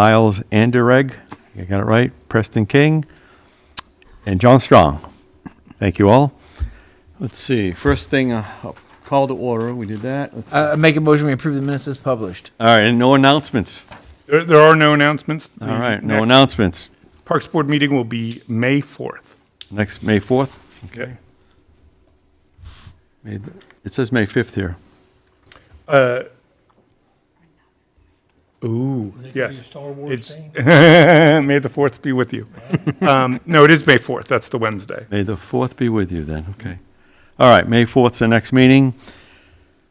Niles Anderegg, I got it right, Preston King, and John Strong. Thank you all. Let's see, first thing, call to order, we did that. Make a motion, we approve the minutes as published. All right, and no announcements. There are no announcements. All right, no next announcements. Parks Board meeting will be May 4th. Next, May 4th? Okay. It says May 5th here. Yes. It's May the 4th be with you. No, it is May 4th. That's the Wednesday. May the 4th be with you then, okay. All right, May 4th's the next meeting.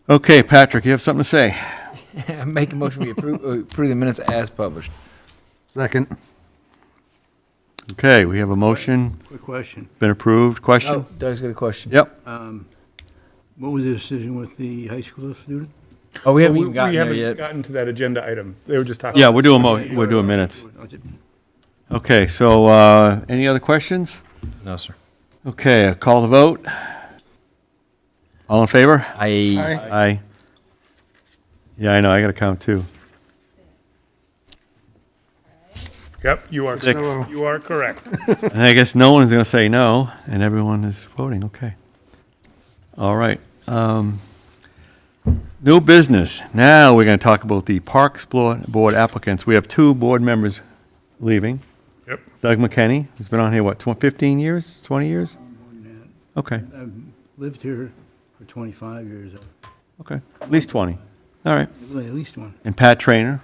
Okay, Patrick, you have something to say? Make a motion, we approve the minutes as published. Second. Okay, we have a motion, Quick question. been approved. Question? Oh, Doug's got a question. Yep. What was the decision with the high school student? Oh, we haven't We even gotten there haven't yet. gotten to that agenda item. They were just talking. Yeah, we're doing minutes. Okay, so, any other questions? No, sir. Okay, a call the vote. All in favor? I Aye. Yeah, I know, I gotta count too. Yep, you are, Six. you are correct. And I guess no one's gonna say no, and everyone is voting, okay. All right. New business. Now we're gonna talk about the Parks Board applicants. We have two board members leaving. Yep. Doug McKenney, who's been on here, what, 15 years, 20 years? Okay, I've lived here for 25 years, okay, at least 20. All right. at least one. And Pat Trainer.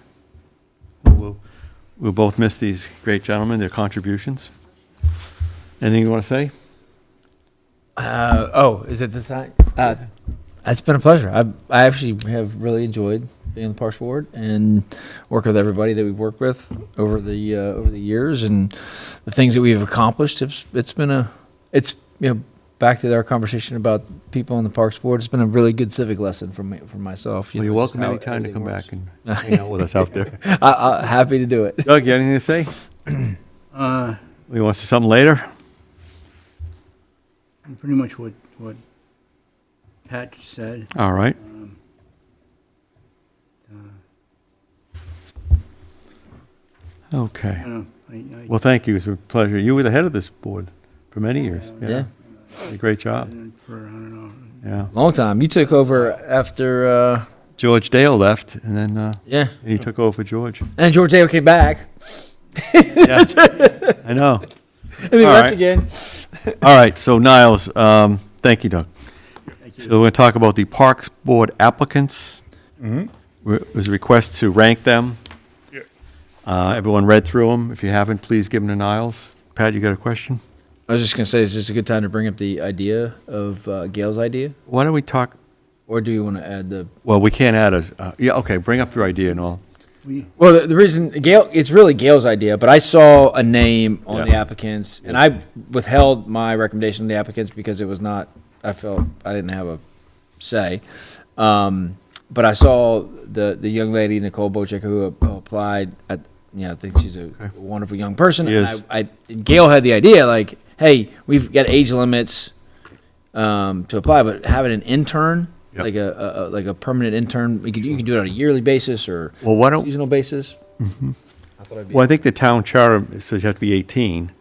We'll both miss these great gentlemen, their contributions. Anything you want to say? is it the time? It's been a pleasure. I actually have really enjoyed being on the Parks Board and working with everybody that we've worked with over the years and the things that we've accomplished. It's been back to our conversation about people on the Parks Board. It's been a really good civic lesson for myself. Well, you're just welcome how anytime to everything come works. back and hang out with us out there. Happy to do it. Doug, you got anything to say? You want to say something later? Pretty much what Pat said. All right. Okay. Well, thank you. It's a pleasure. You were the head of this board for many years. Yeah. Did a great job. For, I don't know. Yeah. Long time. You took over after, George Dale left, and then yeah. he took over for George. And George Dale came back. Yeah. I know. And he All left right. again. All right. So, Niles, thank you, Doug. So we're going to talk about the Parks Board applicants. It was a request to rank them. Yeah. Everyone read through them. If you haven't, please give them to Niles. Pat, you got a question? I was just going to say, it's just a good time to bring up the idea of Gail's idea. Why don't we talk? Or do you want to add the... Well, we can't add yeah, okay, bring up your idea and all. Well, the reason, Gail, it's really Gail's idea, but I saw a name on Yeah. the applicants, and I withheld my recommendation on the applicants because it was not, I felt I didn't have a say. But I saw the young lady, Nicole Bocheck, who applied. I think she's a wonderful young person. She is. And Gail had the idea, like, hey, we've got age limits to apply, but having an intern, Yep. like a permanent intern, you can do it on a yearly basis or Well, why don't, seasonal basis. well, I think the town charter says you have to be 18.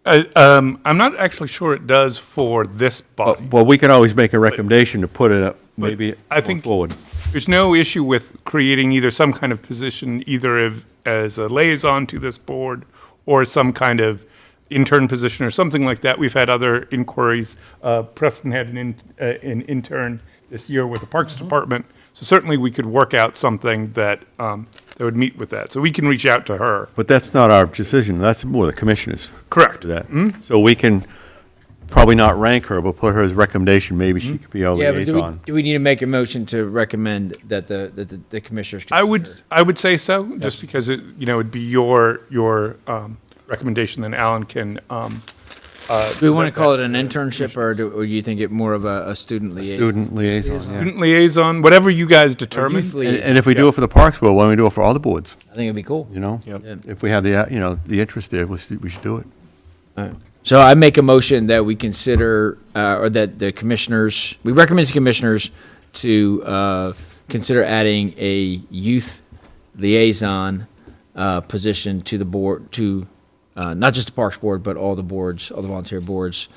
I'm not actually sure it does for this body. Well, we can always make a recommendation to put it up, maybe I going think- forward. There's no issue with creating either some kind of position, either as a liaison to this board or some kind of intern position or something like that. We've had other inquiries. Preston had an intern this year with the Parks Department. So certainly we could work out something that would meet with that. So we can reach out to her. But that's not our decision. That's more the commissioners. Correct. Do that. So we can probably not rank her, but put her as recommendation. Maybe she could be our Yeah, but liaison. do we need to make a motion to recommend that the commissioners? I would say so, just because it'd be your recommendation. Then Alan can. Do we want to call it an internship, or do you think it more of a student liaison? Student liaison, yeah. Student liaison, whatever you guys Or determine. youth liaison? And if we do it for the Parks Board, why don't we do it for all the boards, I think it'd be cool. you know? Yep. Yeah. If we have the interest there, we should do it. All right. So I make a motion that we consider, or that the commissioners, we recommend to commissioners to consider adding a youth liaison position to the board, to not just the Parks Board, but all the boards, all the volunteer boards,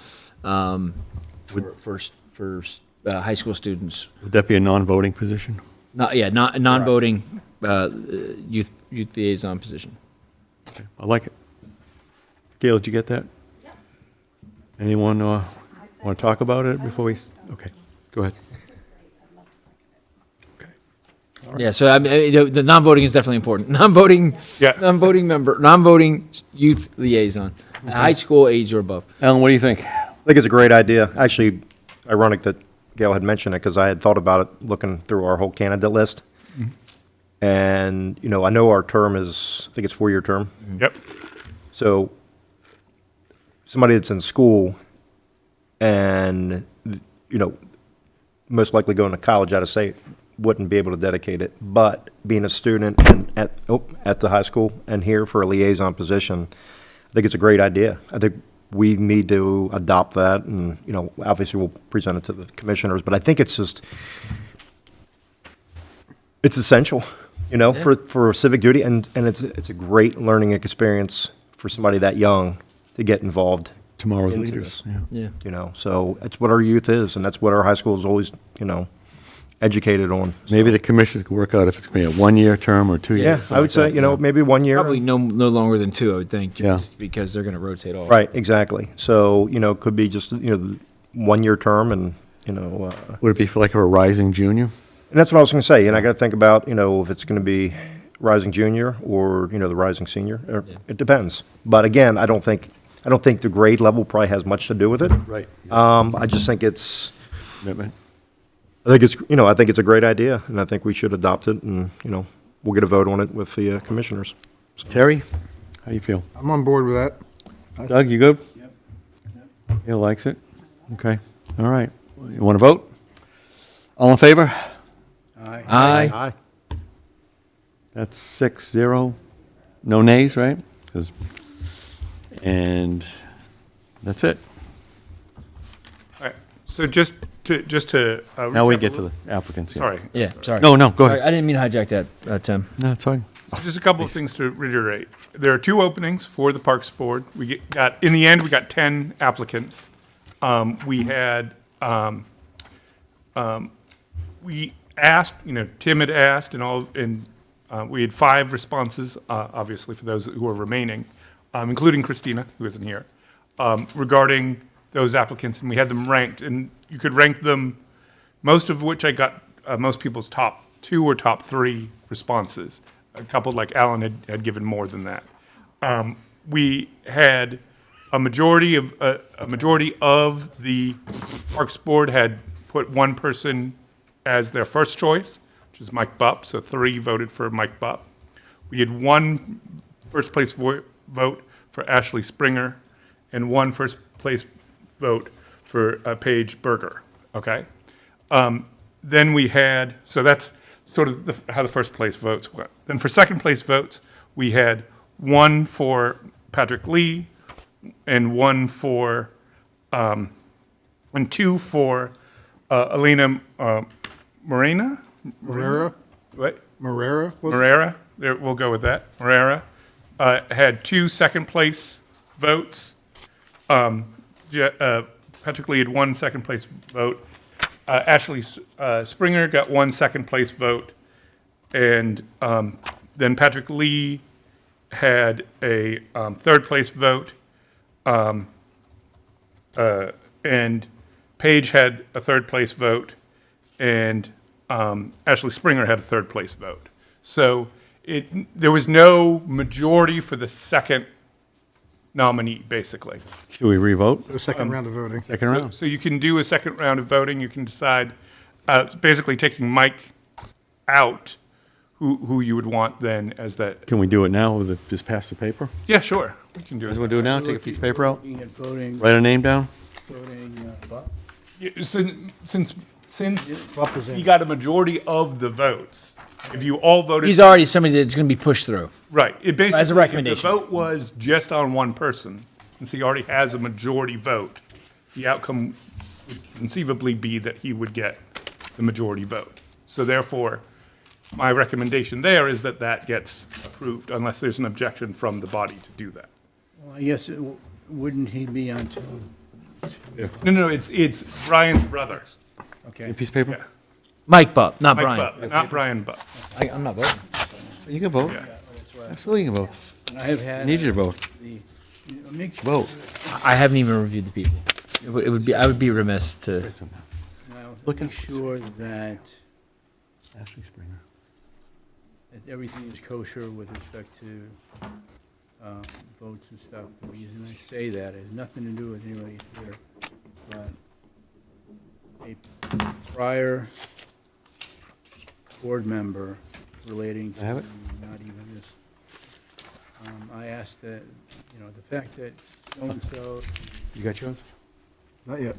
for high school students. Would that be a non-voting position? Not non-voting youth liaison position. Okay, I like it. Gail, did you get that? Anyone want to talk about it before we? Okay, go ahead. Yeah, so I mean, the non-voting is definitely important. Non-voting, Yeah. non-voting member, non-voting youth liaison, high school age or above. Alan, what do you think? I think it's a great idea. Actually, ironic that Gail had mentioned it because I had thought about it looking through our whole candidate list. And, you know, I know our term is, I think it's 4-year term. Yep. So somebody that's in school and, you know, most likely going to college out of state wouldn't be able to dedicate it. But being a student and at the high school and here for a liaison position, I think it's a great idea. I think we need to adopt that and, you know, obviously we'll present it to the commissioners, but I think it's just, it's essential, you know, for civic duty and it's a great learning experience for somebody that young to get involved. Tomorrow's into leaders. this. Yeah. Yeah. You know, so that's what our youth is, and that's what our high school is always, you know, educated on. Maybe the commissioners can work out if it's going to be a 1-year term or 2 years. Yeah, something I would like say, that, you know, maybe 1 year. Probably no longer than 2, I would think, Yeah. just because they're going to rotate off. Right, exactly. So, you know, it could be just, you know, 1-year term and, you know, Would it be for like a rising junior? and that's what I was going to say. And I got to think about, you know, if it's going to be rising junior or, you know, the rising senior. Yeah. It depends. But again, I don't think the grade level probably has much to do with it. Right. I just think it's, Commitment. I think it's a great idea, and I think we should adopt it, and, you know, we'll get a vote on it with the commissioners. Terry, how do you feel? I'm on board with that. Doug, you good? Yep. Gail likes it? Okay, all right. You want to vote? All in favor? Aye. Aye. That's 6-0. No nays, right? And that's it. All right. So just to. Now we recap get a to little- the applicants. Sorry. Yeah, sorry. No, go Sorry, ahead. I didn't mean to hijack that, Tim. No, it's fine. Just a couple of things to reiterate. There are 2 openings for the Parks Board. In the end, we got 10 applicants. We had, we asked, you know, Tim had asked and we had 5 responses, obviously for those who are remaining, including Christina, who isn't here, regarding those applicants, and we had them ranked, and you could rank them, most of which I got, most people's top 2 or top 3 responses. A couple, like Alan, had given more than that. We had a majority of the Parks Board had put one person as their first choice, which is Mike Bupp, so 3 voted for Mike Bupp. We had 1 first place vote for Ashley Springer and 1 first place vote for Paige Berger, okay? Then we had, so that's sort of how the first place votes went. Then for second place votes, we had 1 for Patrick Lee and 1 for, and 2 for Elena Morena? Marrera? What? Marrera? was it? Morera, there, we'll go with that. Morera had 2 second place votes. Patrick Lee had 1 second place vote. Ashley Springer got 1 second place vote. And then Patrick Lee had a third place vote. And Paige had a third place vote. And Ashley Springer had a third place vote. So there was no majority for the second nominee, basically. Should we revote? The second round of voting. Second round? So you can do a second round of voting. You can decide, basically taking Mike out, who you would want then as that. Can we do it now with just pass the paper? Yeah, sure. We can do Guys it. want to do it now? Take a piece of paper out? Looking at voting, Write a name down? Buck. Yeah, Since Buck is he in. got a majority of the votes, if you all voted. He's already somebody that's going to be pushed through. Right. It basically, As a recommendation. if the vote was just on one person, since he already has a majority vote, the outcome would conceivably be that he would get the majority vote. So therefore, my recommendation there is that that gets approved unless there's an objection from the body to do that. Well, I guess, wouldn't he be on two? No, it's Brian's brother. Okay. A piece of paper? Yeah. Mike Bupp, not Mike Brian. Butt, not Brian Butt. I'm not voting. You can vote. Yeah. Absolutely, you can vote. And I have I had. need you to vote. Make sure, Vote. I haven't even reviewed the people. It would be, I would be remiss to. make sure that Ashley Springer. everything is kosher with respect to votes and stuff. The reason I say that has nothing to do with anybody here, but a prior board member relating to I have it. not even this. I asked that, the fact that so-and-so, You got yours? Not yet.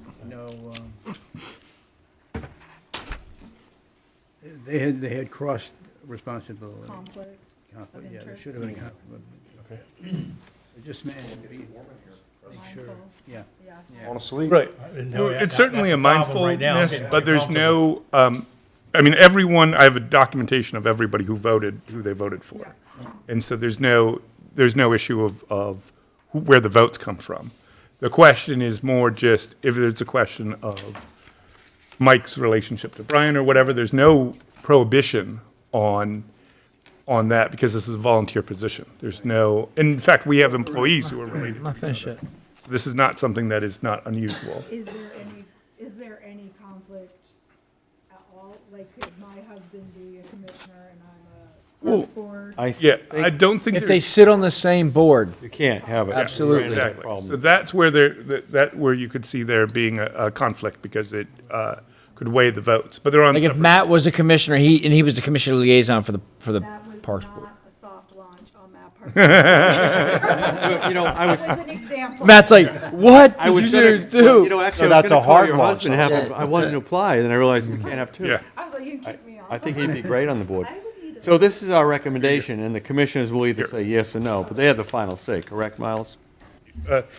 they had crossed responsibility. Conflict. Conflict, yeah, there interest. should have been a conflict. It just meant to be, make sure, Mindful. yeah. Yeah. Yeah. Honestly, Right. know that- It's certainly a that's a problem right now, mindfulness, getting but there's comfortable. no, I mean, everyone, I have a documentation of everybody who voted, who they voted for. And so there's no issue of where the votes come from. The question is more just, if it's a question of Mike's relationship to Brian or whatever, there's no prohibition on that because this is a volunteer position. There's no, in fact, we have employees who are related. I'm not finished yet. So this is not something that is not unusual. Is there any conflict at all? Like, could my husband be a commissioner and I'm a parks board? Yeah, I don't think If they there's, sit on the same board, You can't have it. Absolutely. exactly. Problem. So that's where where you could see there being a conflict because it could weigh the votes, but they're on like if separate. Matt was a commissioner, he was the commissioner liaison for the That was Parks Board. not a soft launch on that part. So, I was, That was an example. Matt's like, what I did was you gonna, do? actually, No, I was that's gonna a call hard your launch, husband and have him, though. I wanted to apply, and then I realized we can't have two. Yeah. I was like, you can kick me off. I think he'd be great on the board. I would need a- So this is our recommendation, and the commissioners will either say yes or no, but they have the final say, correct, Miles?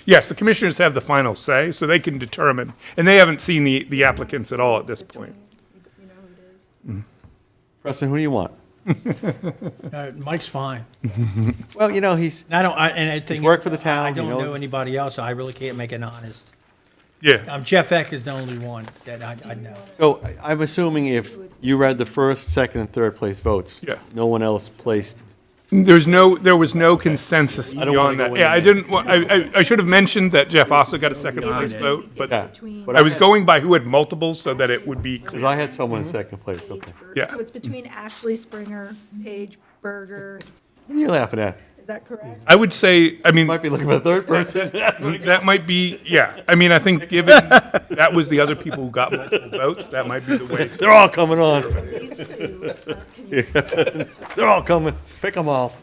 Yes, the commissioners have the final say, so they can determine, and they haven't seen the applicants at all at this point. You know who it is. Preston, who do you want? Mike's fine. Well, he's, And I think. worked for the town, I he don't knows- know anybody else, so I really can't make an honest. Yeah, Jeff Eck is the only one that I know. so I'm assuming if you read the first, second, and third place votes. Yeah. No one else placed, there was no consensus I don't wanna beyond that. go Yeah, I into didn't, I should have mentioned that Jeff also got a second place vote, yeah. but But I was going by who had multiples so that it would be because clear. I had someone in second place, okay. Yeah. So it's between Ashley Springer, Paige Berger. What are you laughing at? Is that correct? I would say, I mean, Might be looking for a third person. that might be, yeah. I mean, I think given that was the other people who got multiple votes, that might be the way. They're all coming on. These two, can you? They're all coming. Pick them all.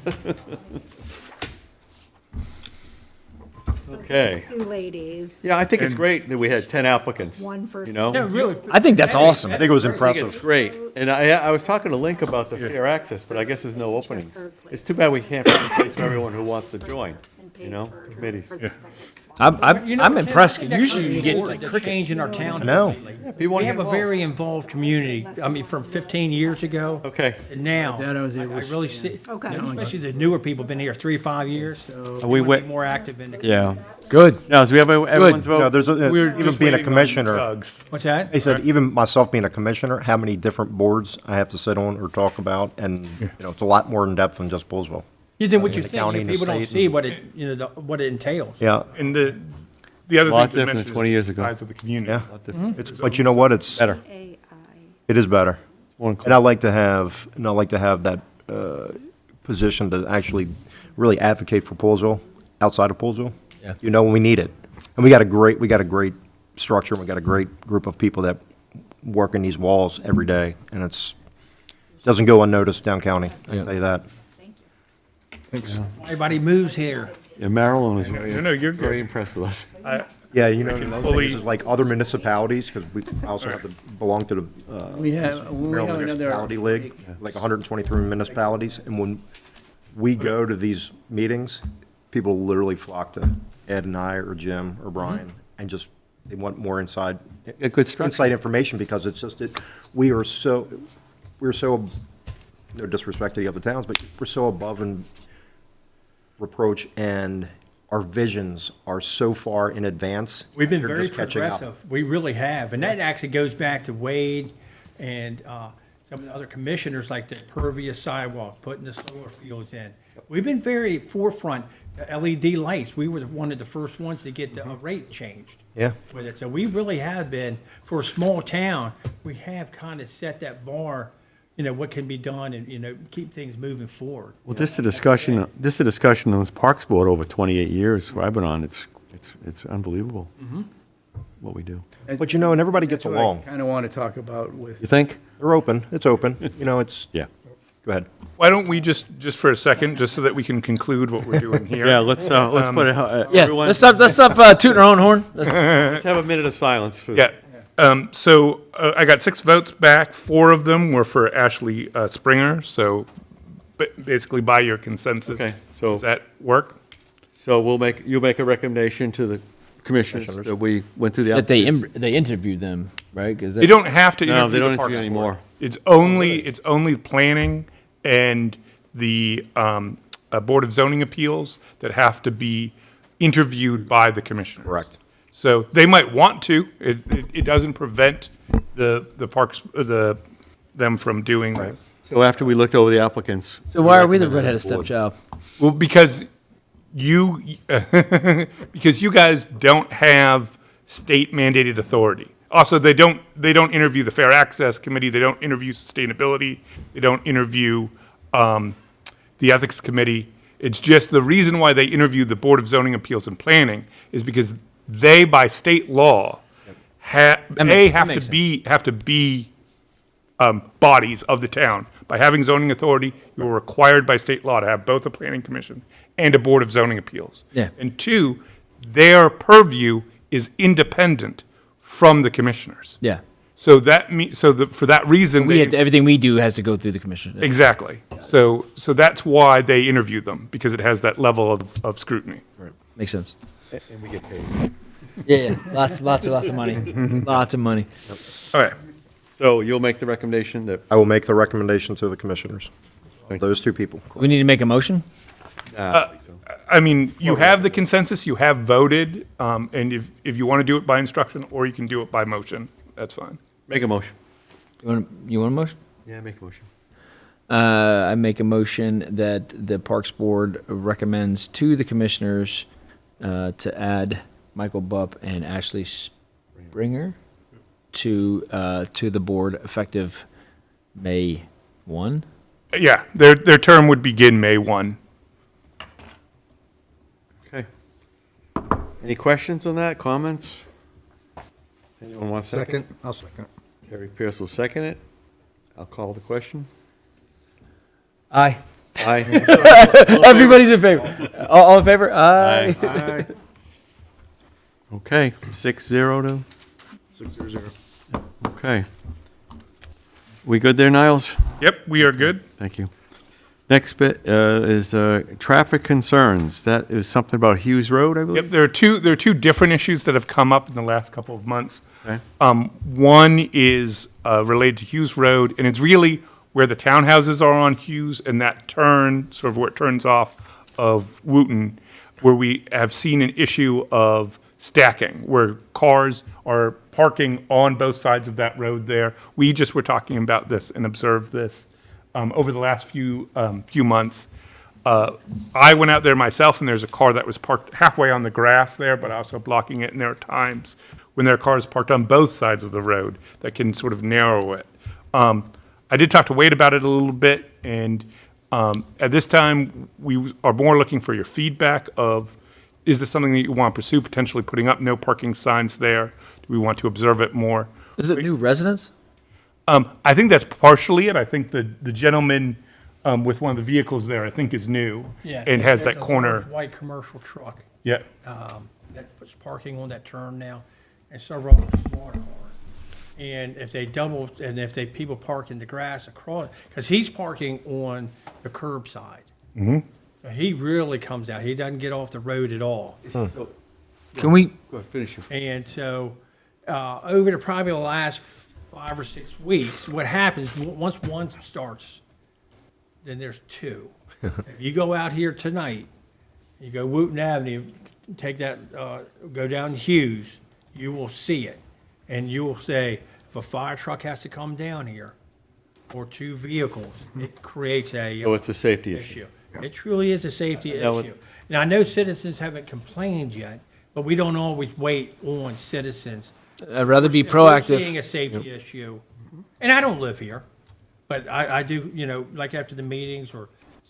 So Okay. these two ladies, Yeah, I think it's great that we had 10 applicants, one first. you know? No, really. I think that's awesome. I think it was I think impressive. it's great. And I was talking to Link about the fair access, but I guess there's no openings. It's too bad we can't find a place for everyone who wants to join, committees. I'm impressed. Usually you get The like the change in our town. know. lately. People want We to have get a involved. very involved community. I mean, from 15 years ago. Okay. And now, That I was I able to really stand. see, Okay. especially the newer people, been here 3 or 5 years. We They wanna went, be more active in the. yeah. good. Now, so we have everyone's No, vote? there's We're even just being a waiting on commissioner. Doug's. What's that? He said, even myself being a commissioner, how many different boards I have to sit on or talk about, and, it's a lot more in depth than just Poolesville. You did what you the think. county and the People don't state see and- what it, what it entails. Yeah, And the other Lot thing to different than mention 20 is years the ago. size of the community. yeah. But you know what? It's Better. It is better. More And inclusive. I like to have that position to actually really advocate for Poolesville, outside of Poolesville. Yeah. We need it. And we got a great structure, we got a great group of people that work in these walls every day, and doesn't go unnoticed down county, I Yeah. can tell you that. Thanks. Everybody moves here. Yeah, Marilyn was No, you're very good. impressed with us. Yeah, can another thing fully- is like other municipalities, because we also have to belong to the We have Maryland Municipality another. League, like 123 municipalities, and when we go to these meetings, people literally flock to Ed and I, or Jim, or Brian, and just, they want more inside A good structure. information, because it's just, we're so no disrespect to the other towns, but we're so above and reproach, and our visions are so far in advance. We've been they're very just catching up. progressive. We really have. And that actually goes back to Wade and some of the other commissioners, like the pervious sidewalk, putting the solar fields in. We've been very forefront. The LED lights, we were one of the first ones to get the rate changed. Yeah. With it. So we really have been, for a small town, we have kind of set that bar, what can be done and, keep things moving forward. Well, just a discussion on this Parks Board over 28 years where I've been on, it's unbelievable what we do. But and everybody gets That's what along. I kind of want to talk about with. You think? They're open. It's open. It's, Yeah. go ahead. Why don't we just for a second, just so that we can conclude what we're doing here? Yeah, let's put it, Yeah, everyone, let's stop tooting our own horn. let's have a minute of silence. For Yeah. So I got 6 votes back. 4 of them were for Ashley Springer. So basically, by your consensus, Okay, so- does that work? So you'll make a recommendation to the commissioners that we went through the That they applicants. they interviewed them, right? 'Cause They don't have to No, interview they don't the Parks interview Board. anymore. It's only planning and the Board of Zoning Appeals that have to be interviewed by the commissioners. Correct. So they might want to. It doesn't prevent the parks them from doing this. So after we looked over the applicants. So why are we the recommended redheaded as a board. stepchild? Well, because you guys don't have state mandated authority. Also, they don't interview the Fair Access Committee. They don't interview sustainability. They don't interview the Ethics Committee. It's just the reason why they interview the Board of Zoning Appeals and Planning is because they, by state law, have makes to be bodies of the town. By having zoning authority, you are required by state law to have both a planning commission and a board of zoning appeals. Yeah. And 2, their purview is independent from the commissioners. Yeah. So for that reason, Everything we do has to go through the commission. exactly. So that's why they interview them, because it has that level of scrutiny. Makes sense. And we get paid. Yeah. Lots of money. Lots of money. All right. So you'll make the recommendation that, I will make the recommendation to the commissioners. Those 2 people. We need to make a motion? I think so. I mean, you have the consensus, you have voted, and if you want to do it by instruction, or you can do it by motion, that's fine. Make a motion. You want a motion? Yeah, make a motion. I make a motion that the Parks Board recommends to the commissioners to add Michael Bupp and Ashley Springer to the board effective May 1. Yeah, their term would begin May 1. Okay. Any questions on that, comments? Anyone want a second? Second, I'll second. Terry Pierce will second it. I'll call the question. Aye. Aye. Everybody's in favor. All in favor? Aye. Aye. Okay, 6-0 to, 600. okay. We good there, Niles? Yep, we are good. Thank you. Next bit is traffic concerns. That is something about Hughes Road, I believe? Yep, there are two different issues that have come up in the last couple of months. Okay. One is related to Hughes Road, and it's really where the townhouses are on Hughes and that turn, sort of where it turns off of Wooten, where we have seen an issue of stacking, where cars are parking on both sides of that road there. We just were talking about this and observed this over the last few months. I went out there myself, and there's a car that was parked halfway on the grass there, but also blocking it. And there are times when there are cars parked on both sides of the road that can sort of narrow it. I did talk to Wade about it a little bit, and at this time, we are more looking for your feedback of, is this something that you want to pursue, potentially putting up no parking signs there? Do we want to observe it more? Is it new residents? I think that's partially it. I think the gentleman with one of the vehicles there, I think, is new Yeah. and has there's that a corner. large white commercial truck Yeah. that puts parking on that turn now, and several other smaller cars. And if they people park in the grass across, because he's parking on the curb side. So he really comes out. He doesn't get off the road at all. Can we? Go ahead, finish your. And so, over probably the last 5 or 6 weeks, what happens, once one starts then there's two. If you go out here tonight, you go Wooten Avenue, take that, go down Hughes, you will see it. And you will say, if a fire truck has to come down here, or two vehicles, it creates a So it's a safety issue. issue. It truly is a safety That would- issue. And I know citizens haven't complained yet, but we don't always wait on citizens. I'd rather be If we're proactive. seeing a safety issue, and I don't live here, but I do, you know, like after the meetings or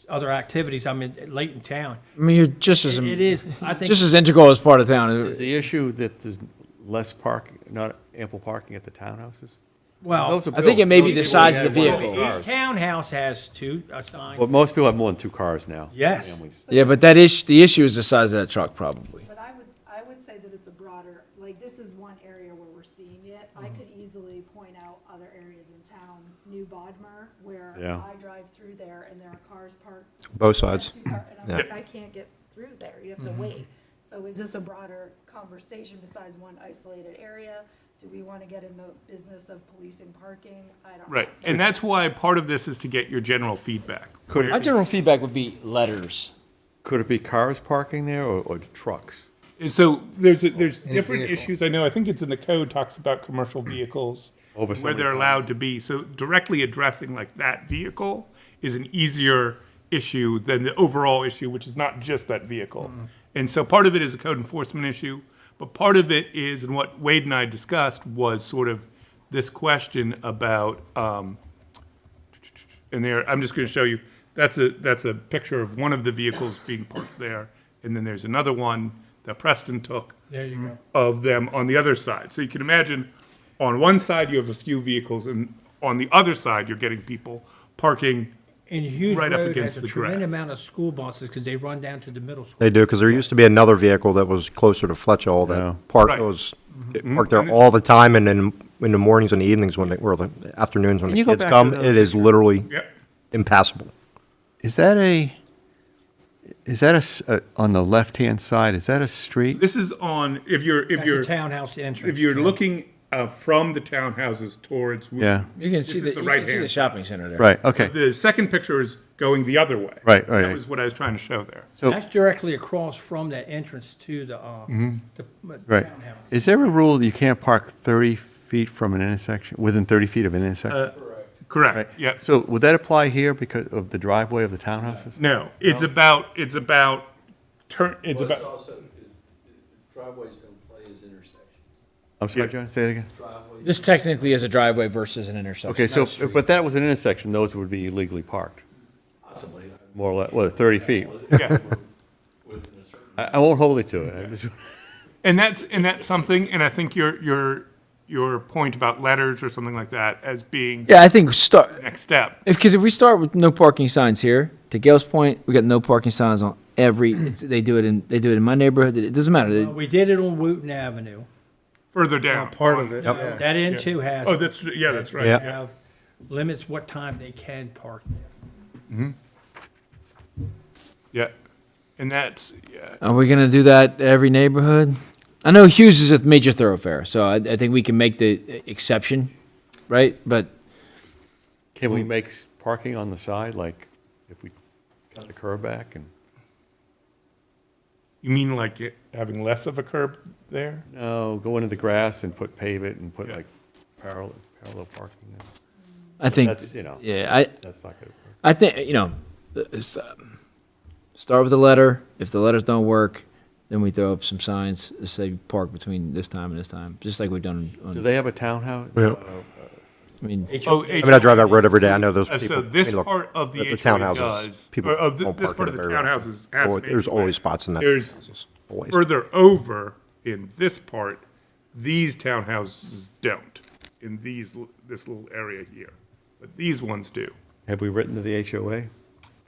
other activities, I'm late in town. I mean, you're just as It is, I think, just as integral as part of town. Is the issue that there's less parking, not ample parking at the townhouses? well, Those are I think it built. may be Those the people size of have the one or vehicle. two each cars. townhouse has two assigned. Well, most people have more than 2 cars now. Yes. Families. Yeah, but that is the issue is the size of that truck, probably. But I would say that it's a broader, like, this is one area where we're seeing it. I could easily point out other areas in town, New Bodmer, where Yeah. I drive through there and there are cars parked. Both sides. And I'm Yeah. like, I can't get through there, you have to wait. So is this a broader conversation besides one isolated area? Do we want to get in the business of policing parking? I don't know. Right, and that's why part of this is to get your general feedback. Could My it, general feedback would be letters. could it be cars parking there or trucks? And so there's different issues, I know, I think it's in the code, talks about commercial vehicles, Over so where many they're cars. allowed to be. So directly addressing like that vehicle is an easier issue than the overall issue, which is not just that vehicle. And so part of it is a code enforcement issue, but part of it is, and what Wade and I discussed was sort of this question about, and there, I'm just gonna show you, that's a picture of one of the vehicles being parked there, and then there's another one that Preston took There you go. of them on the other side. So you can imagine, on one side you have a few vehicles, and on the other side you're getting people parking. And Hughes Right up Road against has a the tremendous grass. amount of school buses because they run down to the middle school. They do, because there used to be another vehicle that was closer to Fletchall Yeah. that parked, Right. was parked there all the time, and then in the mornings and the evenings when they, or the afternoons when Can the you go kids back to come, the- it is literally Yep. impassable. Is that on the left-hand side, is that a street? This is on, if you're That's the townhouse entrance. if you're looking from the townhouses towards. Yeah. You can This see is the, the you right can see hand the side. shopping center there. Right, okay. The second picture is going the other way. Right, That right. was what I was trying to show there. So, That's directly across from that entrance to the right. townhouse. Is there a rule that you can't park 30 feet from an intersection, within 30 feet of an intersection? Right. Correct, yeah. So would that apply here because of the driveway of the townhouses? No, it's about, it's about, Well, it's also, driveways don't play as intersections. I'm sorry, Yeah. John, say that again? Driveways. This technically is a driveway versus an intersection. Okay, so, but that was an intersection, those would be illegally parked, Possibly. more or less, well, 30 feet. yeah. Within a certain. I won't hold it to it. I just- And that's something, and I think your point about letters or something like that as being Yeah, I think start the next step. because if we start with no parking signs here, to Gail's point, we got no parking signs on every. They do it in my neighborhood. It doesn't matter. We did it on Wooten Avenue. Further down. Part of it, yeah. That end too has. Oh, that's, yeah, that's right. Yeah. Have limits what time they can park there. Yeah. And that's, yeah. Are we gonna do that every neighborhood? I know Hughes is a major thoroughfare, so I think we can make the exception, right? But Can we make parking on the side, like if we cut the curb back and, You mean like having less of a curb there? no, go into the grass and pave it and put Yeah. like parallel parking there? I think, That's, you know, yeah, that's not gonna work. I think start with the letter. If the letters don't work, then we throw up some signs that say park between this time and this time, just like we've done. Do they have a townhouse? Yeah. I mean, Oh, I mean, I drive that road every day, I know those people. So this I mean, look, part of the the HOA townhouses, does, people or of don't this park part in of the it very townhouses has Always- an There's HOA. always spots in that. There's Always. further over in this part, these townhouses don't, in this little area here. But these ones do. Have we written to the HOA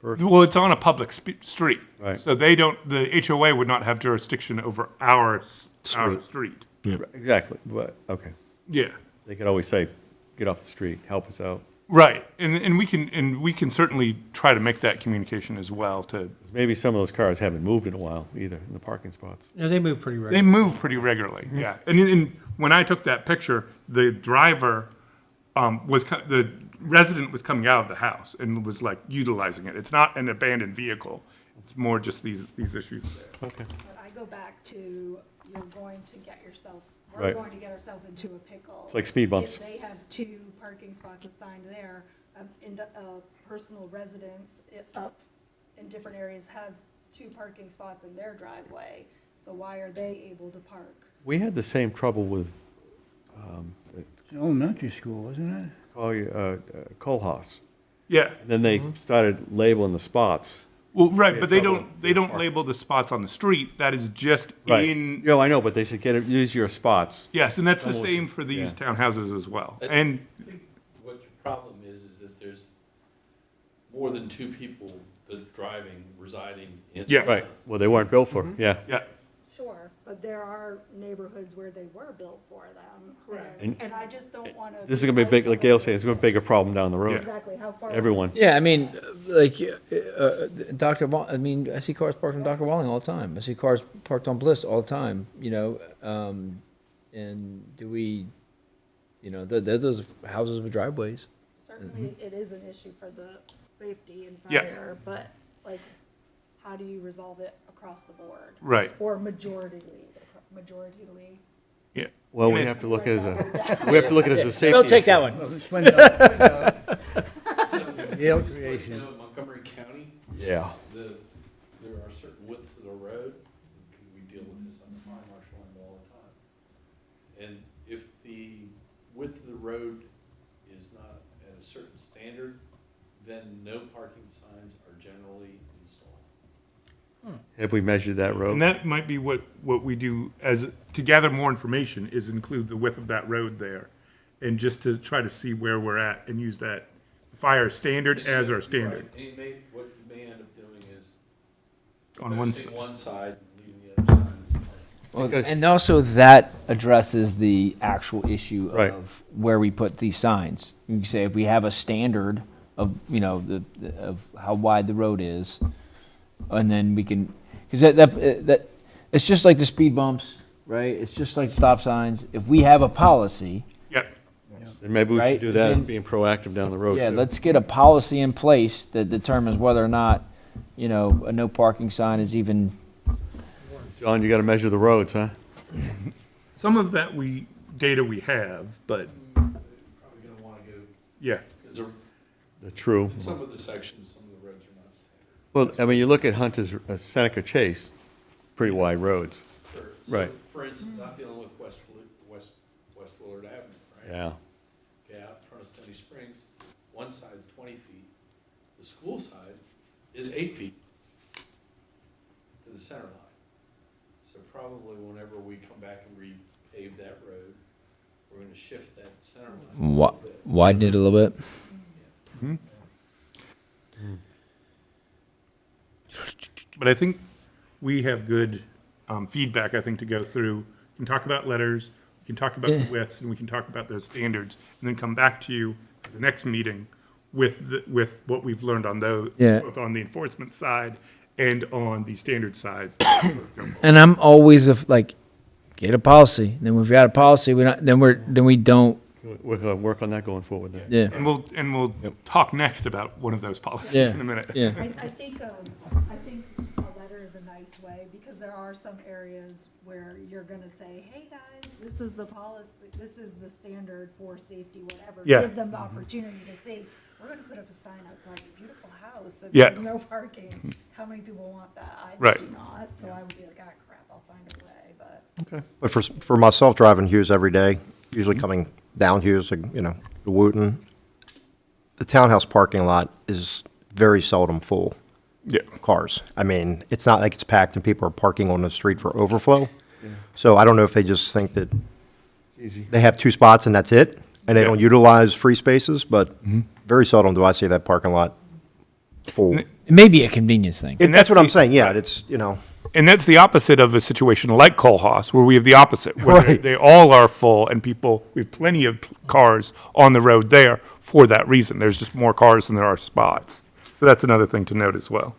first? Well, it's on a public street. Right. So they don't, the HOA would not have jurisdiction over our street. Exactly, but, okay. Yeah. They could always say, get off the street, help us out. Right. And we can certainly try to make that communication as well to, Maybe some of those cars haven't moved in a while either, in the parking spots. No, they move pretty they regularly. move pretty regularly, yeah. And when I took that picture, the driver, resident was coming out of the house and was like utilizing it. It's not an abandoned vehicle. It's more just these issues there. Okay. But I go back to, you're going to get yourself, we're Right. going to get ourselves into a pickle. It's like speed bumps. If they have 2 parking spots assigned there, personal residence up in different areas has 2 parking spots in their driveway. So why are they able to park? We had the same trouble with, It's an elementary school, isn't it? Kohlhaas. Yeah. Then they started labeling the spots. Well, right, but they trouble don't with label the spots on the street. That is just Right. in. No, I know, but they said, use your spots. Yes, and that's the Almost- same for these yeah. townhouses as well. I And think what your problem is that there's more than 2 people that driving, residing in. Yes. Right, well, they weren't built for, yeah. yeah, Sure, but there are neighborhoods where they were built for them. Correct. And I just don't want to. This is gonna be a big, like Gail said, it's gonna be a bigger problem down the road. Exactly, how far? Everyone. Yeah, I mean, like, Dr. I mean, I see cars parked on Dr. Walling all the time. I see cars parked on Bliss all the time, you know? And do we, you know, they're those houses with driveways. Certainly, it is an issue for the safety and Yeah. fire, but like, how do you resolve it across the board? right. Or majorityly? Yeah. Well, we And have to look at it as we have to look at it as a safety. Don't take that issue. one. Well, this went up, Yale You creation. know, in Montgomery County, Yeah. there are certain widths of the road, we deal with this on the fire marshal end all the time. And if the width of the road is not at a certain standard, then no parking signs are generally installed. Have we measured that road? And that might be what we do to gather more information is include the width of that road there. And just to try to see where we're at and use that fire standard as our standard. Right. And what you may end up doing is On one posting side. one side and leaving the other side as parking. Well, Because- and also that addresses the actual issue Right. of where we put these signs. You can say if we have a standard of, you know, of how wide the road is, and then we can, because that, it's just like the speed bumps, right? It's just like stop signs. If we have a policy, Yeah, Then maybe we Right? should do that as Then- being proactive down the road, yeah, too. let's get a policy in place that determines whether or not, you know, a no parking sign is even, John, you gotta measure the roads, huh? some of that data we have, but Probably gonna wanna go, yeah, because there, True. in some of the sections, some of the roads are not standard. Well, I mean, you look at Hunter's, Seneca Chase, pretty wide roads. Sure. Right. So, for instance, I'm dealing with West Willard Avenue, right? Yeah. Okay, out in front of Stony Springs, one side's 20 feet, the school side is 8 feet to the center line. So probably whenever we come back and repave that road, we're gonna shift that center line. a little bit. widen it a little bit. but I think we have good feedback, I think, to go through. We can talk about letters, we can talk about the widths, and we can talk about those standards, and then come back to you at the next meeting with what we've learned on those, Yeah. both on the enforcement side and on the standard side. And I'm always like, get a policy. Then we've got a policy, then we don't, We're gonna work on that going forward then. yeah, And we'll talk next about one of those policies Yeah. in a minute. yeah. I think a letter is a nice way, because there are some areas where you're gonna say, hey, guys, this is the policy, this is the standard for safety, whatever. Yeah. Give them the opportunity to say, we're gonna put up a sign outside your beautiful house that Yeah. says no parking. How many people want that? I Right. do not, so I would be like, ah, crap, I'll find a way, but. Okay. But for myself, driving Hughes every day, usually coming down Hughes, you know, to Wooten, the townhouse parking lot is very seldom full Yeah. of cars. I mean, it's not like it's packed and people are parking on the street for overflow. So I don't know if they just think that Easy. they have 2 spots and that's it, and they Yeah. don't utilize free spaces, but very seldom do I see that parking lot full. It may be a convenience thing. And That's what I'm the- saying, yeah, it's, you know. And that's the opposite of a situation like Kohlhaas, where we have the opposite, where Right. they all are full and we have plenty of cars on the road there for that reason. There's just more cars than there are spots. So that's another thing to note as well.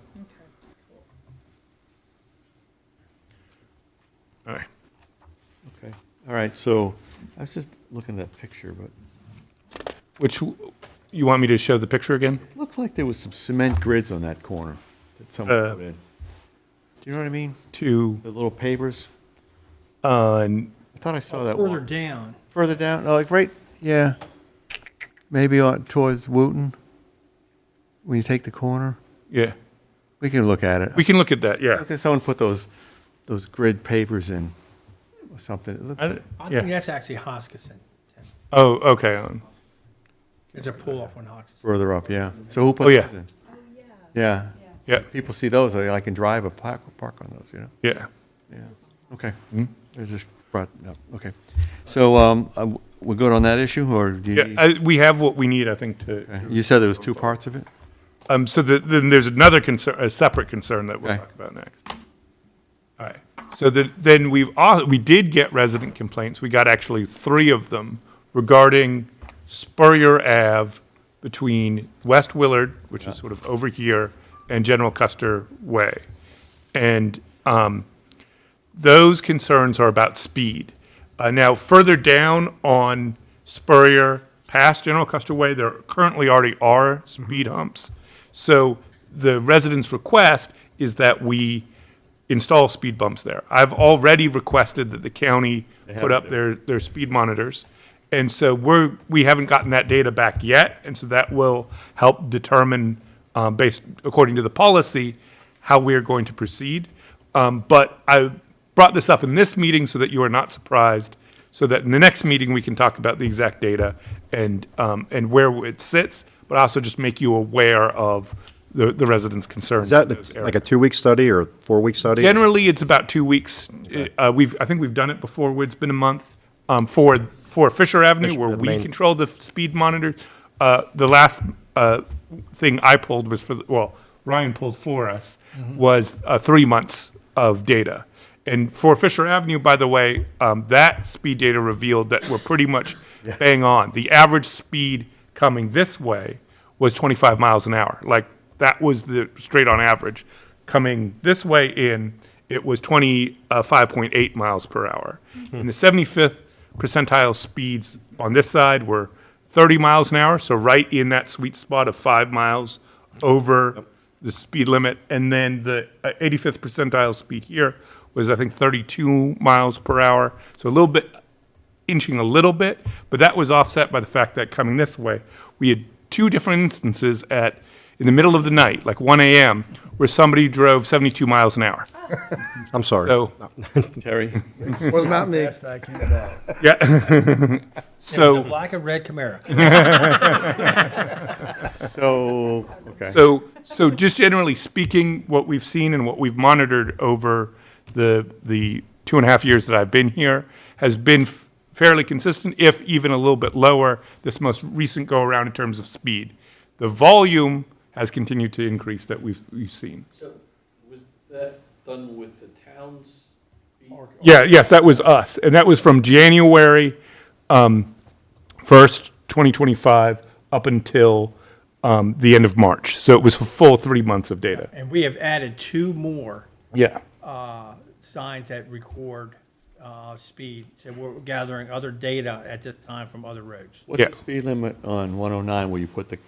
All right. Okay. All right, so I was just looking at that picture, but Which, You want me to show the picture again? It looked like there was some cement grids on that corner that someone Uh, put in. Do you know what I mean? To, The little pavers? n- I thought I saw that Further one. down, Further down, like right, yeah. Maybe on, towards Wooton, when you take the corner. yeah, We can look at it. we can look at that, yeah. Look at someone put those grid pavers in or something. It looked- I- I think Yeah, that's actually Hoskinson. oh, okay. There's a pull-off on Hoskinson. Further up, yeah. So who put Oh, yeah. those in? Yeah. Yeah, People see those, I can drive a park on those, you know? yeah. Yeah. Okay. I just brought, no, okay. So, we're good on that issue, or do you need? Yeah, we have what we need, I think, to. Okay. You said there was two parts of it? So then there's another concern, a separate concern that we'll Okay. talk about next. All right. So then we did get resident complaints. We got actually 3 of them regarding Spurrier Ave between West Willard, which is sort of over here, and General Custer Way. And those concerns are about speed. Now, further down on Spurrier, past General Custer Way, there currently already are speed humps. So the residents' request is that we install speed bumps there. I've already requested that the county put up their speed monitors. And so we haven't gotten that data back yet, and so that will help determine, according to the policy, how we're going to proceed. But I brought this up in this meeting so that you are not surprised, so that in the next meeting, we can talk about the exact data and where it sits, but also just make you aware of the residents' concerns. Is that in those like a areas. 2-week study or 4-week study? Generally, it's about 2 weeks. I think we've done it before where it's been a month. For Fisher Avenue, where the we main- control the speed monitor, the last thing I pulled was Ryan pulled for us, was 3 months of data. And for Fisher Avenue, by the way, that speed data revealed that we're pretty much bang on. The average speed coming this way was 25 miles an hour. Like, that was the straight on average. Coming this way in, it was 25.8 miles per hour. And the 75th percentile speeds on this side were 30 miles an hour, so right in that sweet spot of 5 miles over the speed limit. And then the 85th percentile speed here was, I think, 32 miles per hour. So a little bit, inching a little bit, but that was offset by the fact that coming this way, we had 2 different instances in the middle of the night, like 1 a.m., where somebody drove 72 miles an hour. I'm sorry. So, Terry? Was not me. Best I can about. yeah. It was a So, black and red Camaro. So, okay. so just generally speaking, what we've seen and what we've monitored over the 2.5 years that I've been here has been fairly consistent, if even a little bit lower, this most recent go-around in terms of speed. The volume has continued to increase that we've seen. So was that done with the town's? Yes, that was us, and that was from January 1st, 2025, up until the end of March. So it was a full 3 months of data. And we have added 2 more Yeah. signs that record speed. So we're gathering other data at this time from other roads. What's Yeah. the speed limit on 109 where you put the,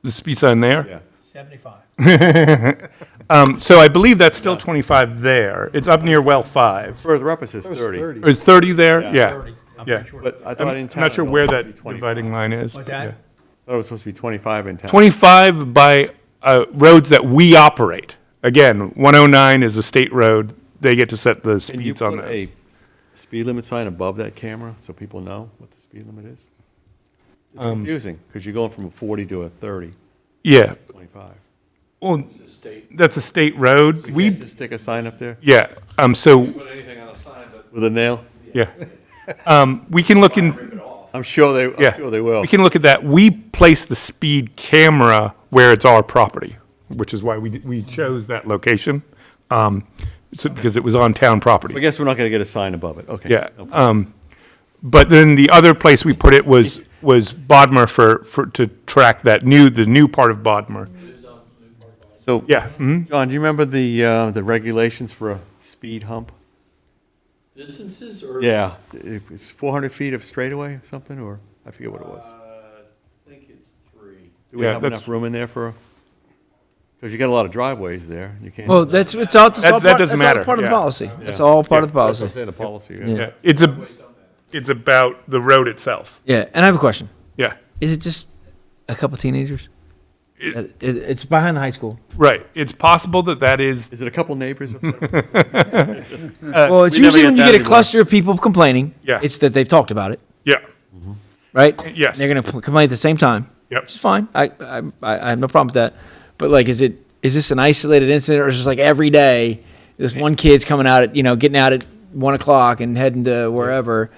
The speed sign there. yeah? 75. So I believe that's still 25 there. It's up near well 5. Further up it says That was 30. 30. Is 30 there? Yeah. Yeah. 30. I'm Yeah. pretty sure. But I thought in I'm town. not sure it where was that supposed to be 25. dividing line is. What's but that? yeah. I thought it was supposed to be 25 in town. 25 by roads that we operate. Again, 109 is a state road. They get to set the Can you speeds on put those. a speed limit sign above that camera so people know what the speed limit is? It's confusing, because you're going from a 40 to a 30, Yeah. 25. Well, It's a state, that's a state road. You We, can't just stick a sign up there yeah. So, put anything on a sign, but with a nail? yeah. We can look in. rip it off. I'm sure they will. We can look at that. We place the speed camera where it's our property, which is why we chose that location, because it was on town property. I guess we're not going to get a sign above it, okay. Yeah. No problem. But then the other place we put it was Bodmer to track the new part of Bodmer. So, Yeah. Mhm. John, do you remember the regulations for a speed hump? Distances or? Yeah, it's 400 feet of straightaway or something, or I forget what it was. Do we Yeah, have that's- enough room in there for, because you got a lot of driveways there. You can't. Well, it's all, That doesn't that's matter, all part of the yeah. policy. That's all part of the That's policy. what I'm saying, the policy. Yeah, it's about the road itself. Yeah, and I have a question. Yeah, Is it just a couple teenagers? It- It's behind the high school. right. It's possible that is, Is it a couple neighbors? Well, it's we never usually when get you that get a cluster of people complaining. Yeah. It's that they've talked about it, yeah, right? Yes. They're going to complain at the same time. Yep. Which is fine. I have no problem with that. But like, is this an isolated incident, or is it just like every day, this one kid's coming out at, getting out at 1 o'clock and heading to wherever?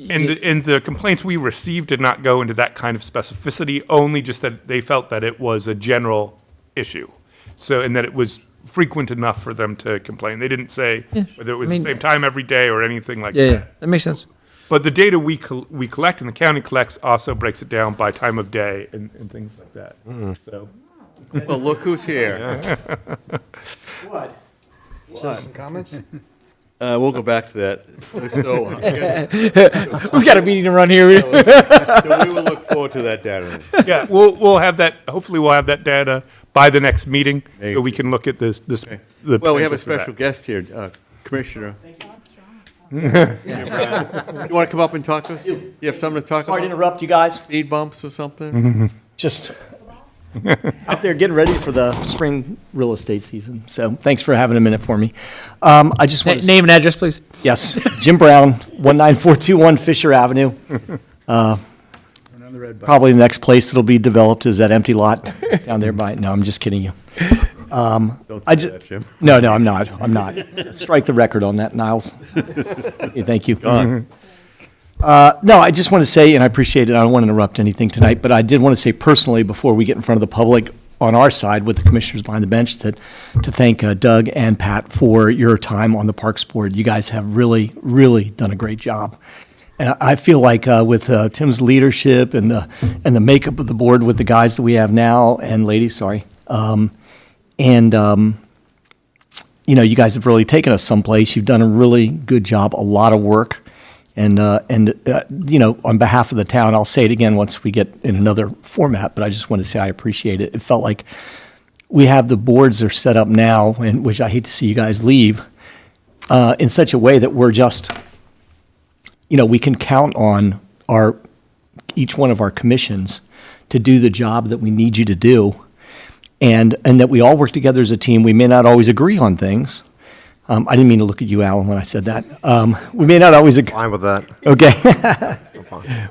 And the complaints we received did not go into that kind of specificity, only just that they felt that it was a general issue. So, and that it was frequent enough for them to complain. They didn't say whether it was the same time every day or anything like Yeah, that. yeah, that makes sense. But the data we collect and the county collects also breaks it down by time of day and things like that. So, Well, look who's here. Citizen comments? We'll go back to that. So, We've got a meeting to run here. so we will look forward to that data. yeah, we'll have that, hopefully we'll have that data by the next meeting, so we can look at the Well, we have a potential for that. special guest here, Commissioner. You want to come up and talk to us? You have something to talk Sorry to about? interrupt you guys. Speed bumps or something? Just out there getting ready for the spring real estate season. So thanks for having a minute for me. I just want to Name and address, please. yes, Jim Brown, 19421 Fisher Avenue. Another red button. Probably the next place that'll be developed is that empty lot down there by. No, I'm just kidding you. Don't I say ju- that, Jim. No, I'm not. I'm not. Strike the record on that, Niles. Okay, thank you. No, I just want to say, and I appreciate it, I don't want to interrupt anything tonight, but I did want to say personally, before we get in front of the public on our side with the commissioners behind the bench, to thank Doug and Pat for your time on the Parks Board. You guys have really, really done a great job. And I feel like with Tim's leadership and the makeup of the board with the guys that we have now, and ladies, sorry, you guys have really taken us someplace. You've done a really good job, a lot of work. And on behalf of the town, I'll say it again once we get in another format, but I just want to say I appreciate it. It felt like we have the boards are set up now, and which I hate to see you guys leave, in such a way that we're just, we can count on each one of our commissions to do the job that we need you to do. And that we all work together as a team. We may not always agree on things. I didn't mean to look at you, Alan, when I said that. We may not always agree. Fine with that. Okay.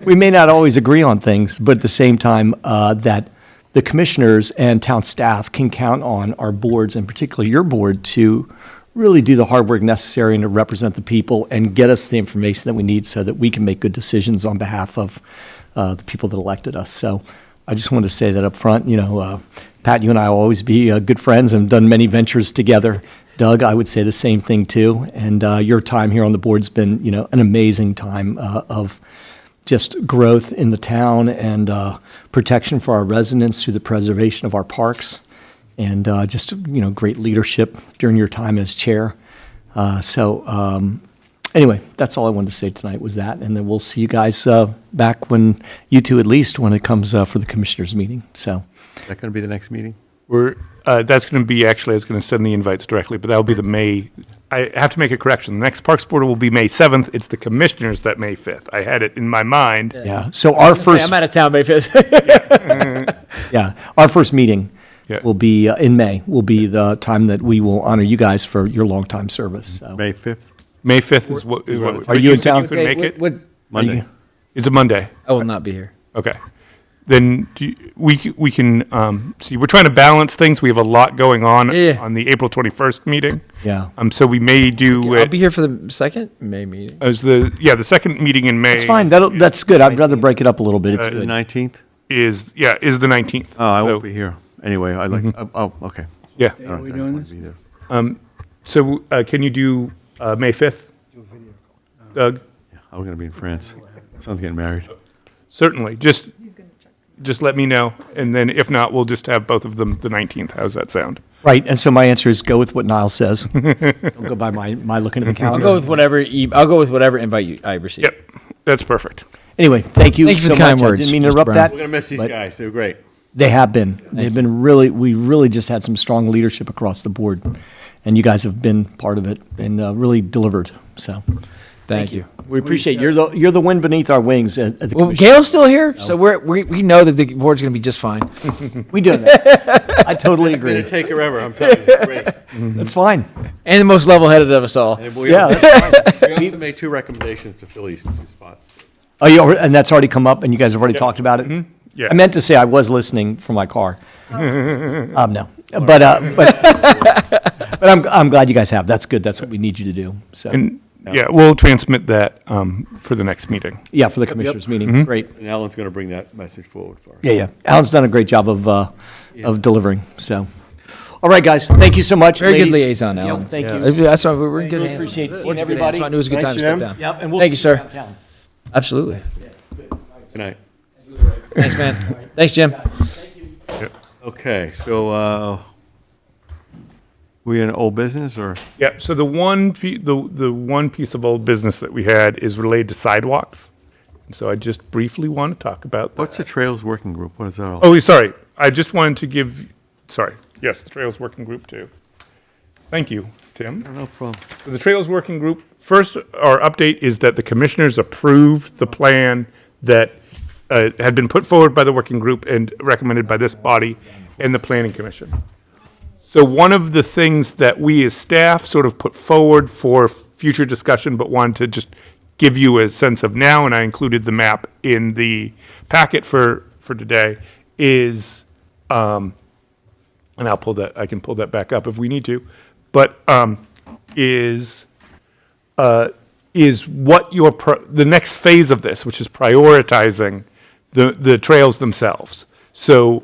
We may not always agree on things, but at the same time, that the commissioners and town staff can count on our boards, and particularly your board, to really do the hard work necessary and to represent the people and get us the information that we need so that we can make good decisions on behalf of the people that elected us. So I just wanted to say that up front. Pat, you and I will always be good friends and done many ventures together. Doug, I would say the same thing too. And your time here on the board's been, an amazing time of just growth in the town and protection for our residents through the preservation of our parks, and just great leadership during your time as chair. Anyway, that's all I wanted to say tonight was that, and then we'll see you guys back when you two at least when it comes for the commissioners meeting. So. Is that going to be the next meeting? That's going to be, actually, I was going to send the invites directly, but that'll be the May, I have to make a correction. The next Parks Board will be May 7th. It's the commissioners that May 5th. I had it in my mind. Yeah. So our first. I'm out of town, May 5th. Yeah, our first meeting Yeah. will be in May. Will be the time that we will honor you guys for your longtime service. So. May 5th? May 5th is what. Are you in said town? You couldn't make it? Monday. It's a Monday. I will not be here. Okay. Then we can see. We're trying to balance things. We have a lot going on Yeah. on the April 21st meeting. Yeah. So we may do I'll it be here for the second May meeting. as the second meeting in May. It's fine. That's good. I'd rather break it up a little bit. It's The good. 19th? is the 19th. Oh, I So- won't be here. Anyway, I'd like, okay. Yeah. I Are don't we think I doing want this? to be there. So can you do May 5th? Doug? I'm going to be in France. Son's getting married. Certainly. Just let me know, and then if not, we'll just have both of them the 19th. How's that sound? Right. And so my answer is go with what Niles says. Don't go by my looking at the I'll calendar. go with whatever invite I receive. Yep, that's perfect. Anyway, thank you Thank you for so the kind much. words, I didn't mean to Mr. interrupt Brown. that. We're going to miss these But- guys. They're great. They have been. They've been really, we really just had some strong leadership across the board. And you guys have been part of it and really delivered, so. Thank you. We appreciate, you're the wind beneath our wings at the Well, commission. Gail's still here, so we know that the board's going to be just fine. We do that. I totally It's going agree. to take forever, I'm telling you, it's great. That's fine. And the most level-headed of us all. And we Yeah, also- that's fine. We also made 2 recommendations to fill these 2 spots. Oh, and that's already come up and you guys have already talked about it? Yeah. I meant to say I was listening from my car. No, but I'm glad you guys have. That's good. That's what we need you to do. So, And, yeah, we'll transmit that for the next meeting. yeah, for the commissioners meeting. Great. And Alan's going to bring that message forward for us. Yeah. Alan's done a great job of delivering. So, all right, guys. Thank you so much. Very good ladies. liaison, Yep, Alan. thank you. That's why we're in good Really hands. appreciate Board's seeing in good hands. everybody. That's why it was a good Thanks, time to step Jim. down. Yep, and we'll Thank you, see you sir. downtown. Absolutely. Good night. Thanks, man. Thanks, Jim. Okay, so, we in old business or? Yeah, so the one piece of old business that we had is related to sidewalks. And so I just briefly want to talk about that. What's the Trails Working Group? What is that all? Oh, sorry. I just wanted to yes, the Trails Working Group too. Thank you, Tim. No problem. So the Trails Working Group, first, our update is that the commissioners approved the plan that had been put forward by the working group and recommended by this body and the Planning Commission. So one of the things that we as staff sort of put forward for future discussion, but wanted to just give you a sense of now, and I included the map in the packet for today, is, and I can pull that back up if we need to, but is what the next phase of this, which is prioritizing the trails themselves. So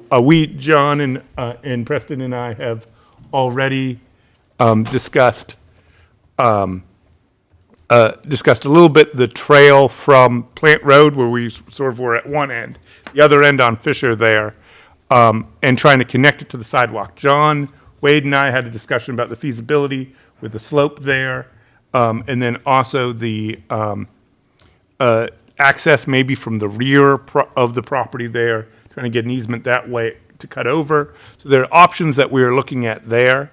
John and Preston and I have already discussed a little bit the trail from Plant Road, where we sort of were at one end, the other end on Fisher there, and trying to connect it to the sidewalk. John, Wade, and I had a discussion about the feasibility with the slope there, and then also the access maybe from the rear of the property there, trying to get an easement that way to cut over. So there are options that we are looking at there.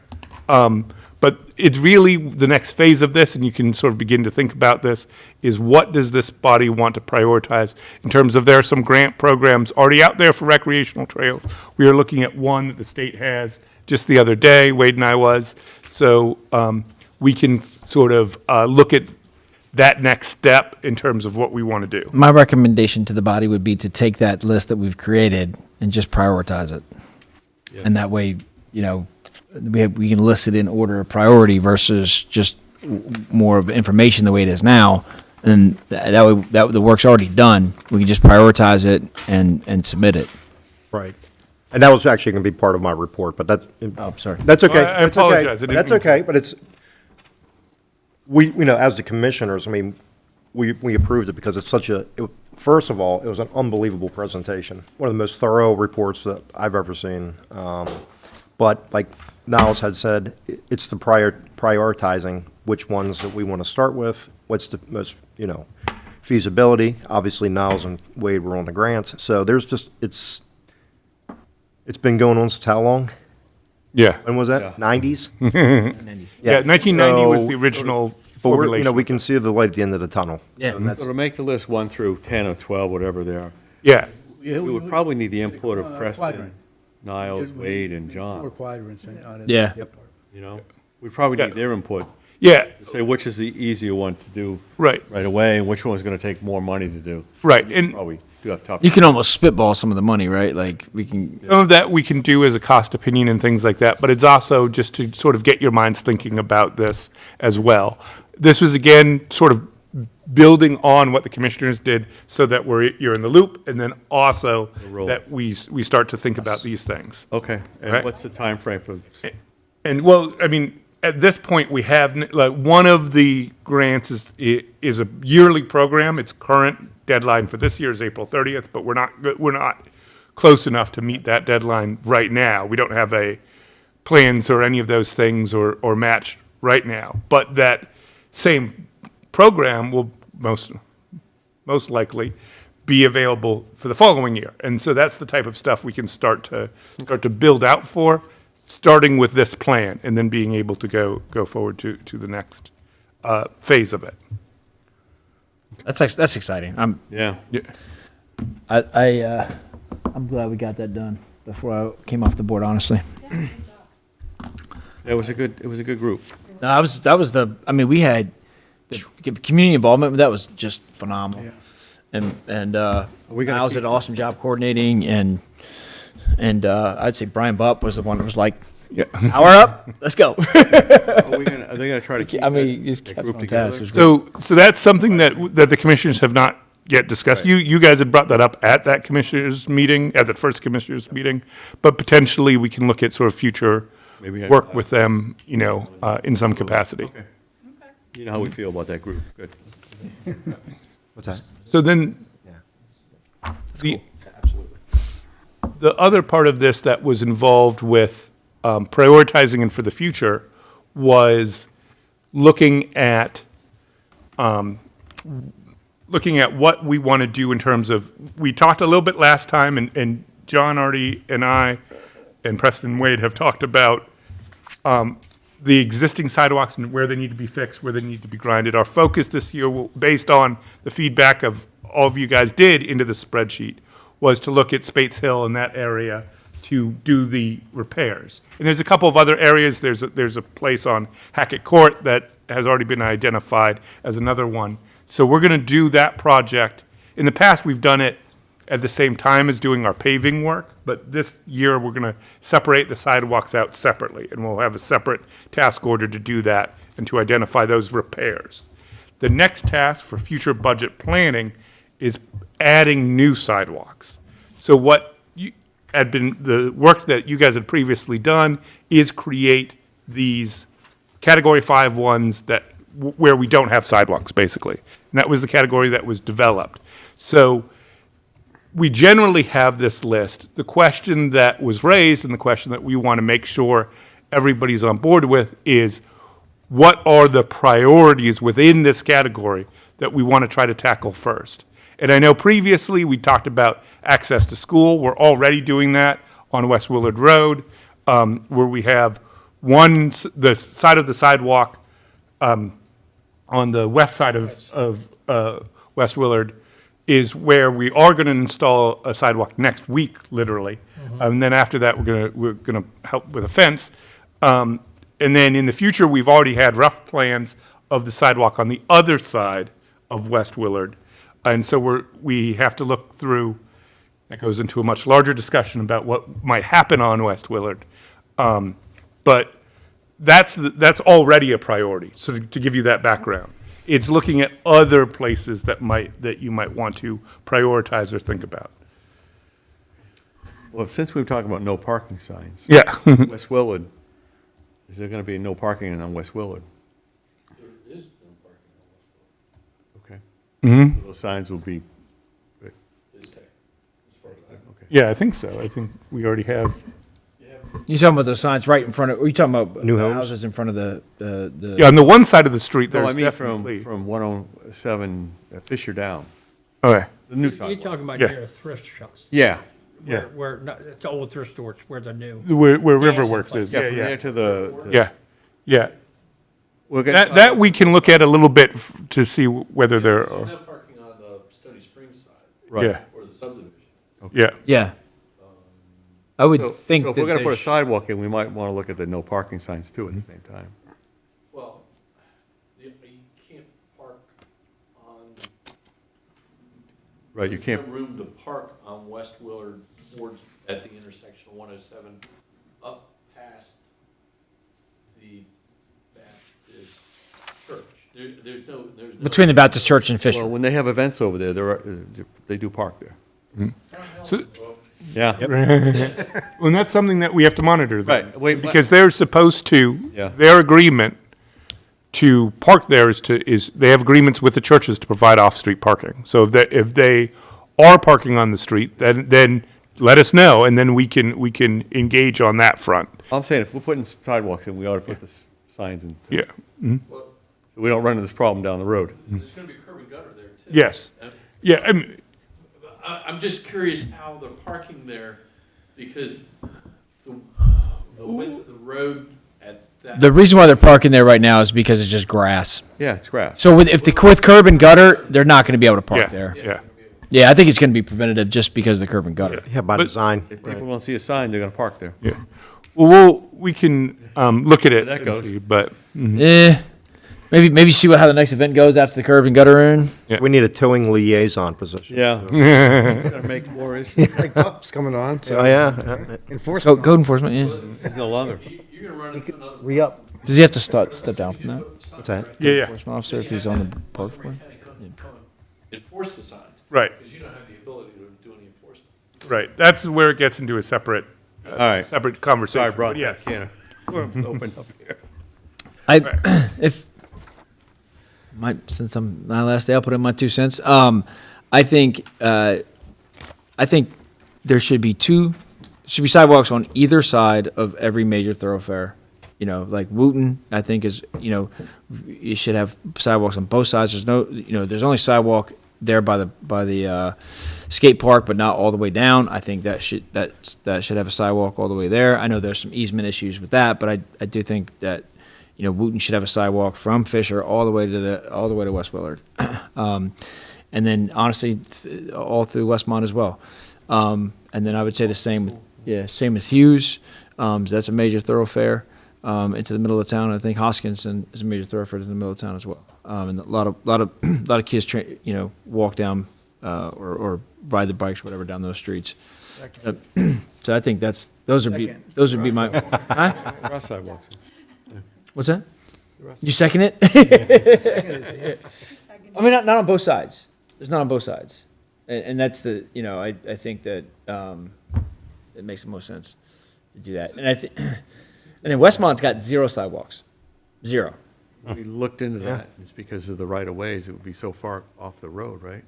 But it's really the next phase of this, and you can sort of begin to think about this, is what does this body want to prioritize in terms of there are some grant programs already out there for recreational trails. We are looking at one that the state has just the other day, Wade and I was. So we can sort of look at that next step in terms of what we want to do. My recommendation to the body would be to take that list that we've created and just prioritize it. And that way, we can list it in order of priority versus just more of information the way it is now. And that way, the work's already done. We can just prioritize it and submit it. Right. And that was actually going to be part of my report, but Sorry. that's okay. I That's okay. apologize. I didn't That's mean to. okay, but it's, as the commissioners, I mean, we approved it because it's first of all, it was an unbelievable presentation. One of the most thorough reports that I've ever seen. But like Niles had said, it's the prioritizing which ones that we want to start with, what's the most, feasibility. Obviously, Niles and Wade were on the grants. So there's just, it's been going on since how long? Yeah. When was that? 90s? Yeah, 1990 was the So- original But formulation. we can see the light at the end of the tunnel. Yeah. So to make the list 1 through 10 or 12, whatever they are, Yeah, we would probably need the input of Preston, Quadrant. Niles, Wade, and Four John, quadrants on it. Yeah. We probably Yeah. need their input, yeah, to say which is the easier one to do right, right away, and which one is going to take more money to do. right. And Probably do have tough. You can almost spitball some of the money, right? Like we can. some of that we can do as a cost opinion and things like that, but it's also just to sort of get your minds thinking about this as well. This was, again, sort of building on what the commissioners did so that you're in the loop, and then also roll. that we start to think about these things. Okay, and Right. what's the time frame for? And, well, I mean, at this point, we have, like, one of the grants is a yearly program. Its current deadline for this year is April 30th, but we're not close enough to meet that deadline right now. We don't have plans or any of those things or match right now. But that same program will most likely be available for the following year. And so that's the type of stuff we can start to build out for, starting with this plan and then being able to go forward to the next phase of it. That's exciting. Yeah. I'm glad we got that done before I came off the board, honestly. It was a good group. No, I mean, we had the community involvement, that was just phenomenal. And we gonna Miles keep- did an awesome job coordinating, and I'd say Brian Bupp was the one that was like, hour up, let's go. Are they gonna try to keep I mean, that- just that kept group on together? task. It was great. So that's something that the commissioners have not yet discussed. You guys had brought that up at that commissioners meeting, at the first commissioners meeting, but potentially we can look at sort of future Maybe I- work with them, in some capacity. Okay. You know how we feel about that group. Good. What's that? So then, Absolutely. the other part of this that was involved with prioritizing and for the future was looking at what we want to do in terms of, we talked a little bit last time, and John Artie and I and Preston Wade have talked about the existing sidewalks and where they need to be fixed, where they need to be grinded. Our focus this year, based on the feedback of all of you guys did into the spreadsheet, was to look at Spates Hill and that area to do the repairs. And there's a couple of other areas. There's a place on Hackett Court that has already been identified as another one. So we're going to do that project. In the past, we've done it at the same time as doing our paving work, but this year we're going to separate the sidewalks out separately, and we'll have a separate task order to do that and to identify those repairs. The next task for future budget planning is adding new sidewalks. So what had been the work that you guys had previously done is create these Category 5 ones where we don't have sidewalks, basically. And that was the category that was developed. So we generally have this list. The question that was raised and the question that we want to make sure everybody's on board with is, what are the priorities within this category that we want to try to tackle first? And I know previously we talked about access to school. We're already doing that on West Willard Road, where we have the side of the sidewalk on the west side of West Willard is where we are going to install a sidewalk next week, literally. And then after that, we're gonna help with a fence. And then in the future, we've already had rough plans of the sidewalk on the other side of West Willard. And so we have to look through, that goes into a much larger discussion about what might happen on West Willard. But that's already a priority, so to give you that background. It's looking at other places that you might want to prioritize or think about. Well, since we've talked about no parking signs. Yeah. West Willard, is there going to be no parking on West Willard? There is no parking on Okay. Mm-hmm. Those signs will be, West Is Tech, as far as I know. okay. Yeah, I think so. I think we already have. You talking about the signs right in front of, are you talking about New the homes? houses in front of the? Yeah, on the one side of the street, No, there's I mean definitely. from 107 Fisher down, Okay. the new You're sidewalk. talking about Yeah. near a thrift shops. Yeah. Yeah. Where, it's an old thrift store, where they're new. Where Gas Riverworks and is. Yeah, Yeah, from yeah. there to the. Yeah. Yeah. We'll get That we can look at a little bit to see whether there There's are. no parking on the Stony Springs side, Right. Yeah. or the subdivision. Yeah. Yeah. I would So think so if that we're going to put a there's- sidewalk in, we might want to look at the no parking signs too at the same time. Well, you can't park on. Right, you there's can't, no room to park on West Willard towards, at the intersection of 107, up past the Baptist church. There's no. between the Baptist Church and Fisher. well, when they have events over there, they do park there. So, Yeah. and that's something that we have to monitor. Then, Right. Wait, because they're supposed to. Yeah. Their agreement to park there is they have agreements with the churches to provide off-street parking. So if they are parking on the street, then let us know, and then we can engage on that front. I'm saying if we're putting sidewalks in, we ought to put the signs in, too, Yeah. Well, so we don't run into this problem down the road. there's gonna be curb and gutter there too. Yes. And Yeah. I mean, I'm just curious how they're parking there, because the width of the road at that. The reason why they're parking there right now is because it's just grass. Yeah, it's grass. So with curb and gutter, they're not going to be able to park Yeah, there. yeah. Yeah, I think it's going to be preventative just because of the curb and gutter. Yeah, by But- design. If people don't see a sign, they're gonna park there. Yeah. Well, we can look at it. Where that and goes. see, But Maybe see how the next event goes after the curb and gutter are in. Yeah. We need a towing liaison position. Yeah. It's gonna make more issues. Like Pup's coming on, so Oh, yeah. enforcement. Code enforcement, yeah. It's no longer. You're gonna run into another. Re-up. Does he have to step down from that? What's that? yeah. Enforcement officer if he's on the park board? Enforce the signs. Right. Because you don't have the ability to do any enforcement. Right. That's where it gets into a separate, All right. separate conversation. Sorry, I brought but that yes. can of worms open up here. Since I'm my last day, I'll put in my 2 cents. I think there should be sidewalks on either side of every major thoroughfare. You know, like Wooton, I think you should have sidewalks on both sides. There's only sidewalk there by the skate park, but not all the way down. I think that should have a sidewalk all the way there. I know there's some easement issues with that, but I do think that Wooton should have a sidewalk from Fisher all the way to West Willard, and then honestly all through Westmont as well. And then I would say the same with Hughes. That's a major thoroughfare into the middle of town. I think Hoskinson is a major thoroughfare in the middle of town as well. And a lot of kids walk down or ride their bikes, whatever, down those streets. So I think those would be my. Huh? Cross sidewalks. What's that? You second it? I mean, not on both sides. It's not on both sides, and that's I think that it makes the most sense to do that. And and then Westmont's got 0 sidewalks, 0. We looked into that. It's because of the right of ways. It would be so far off the road, right?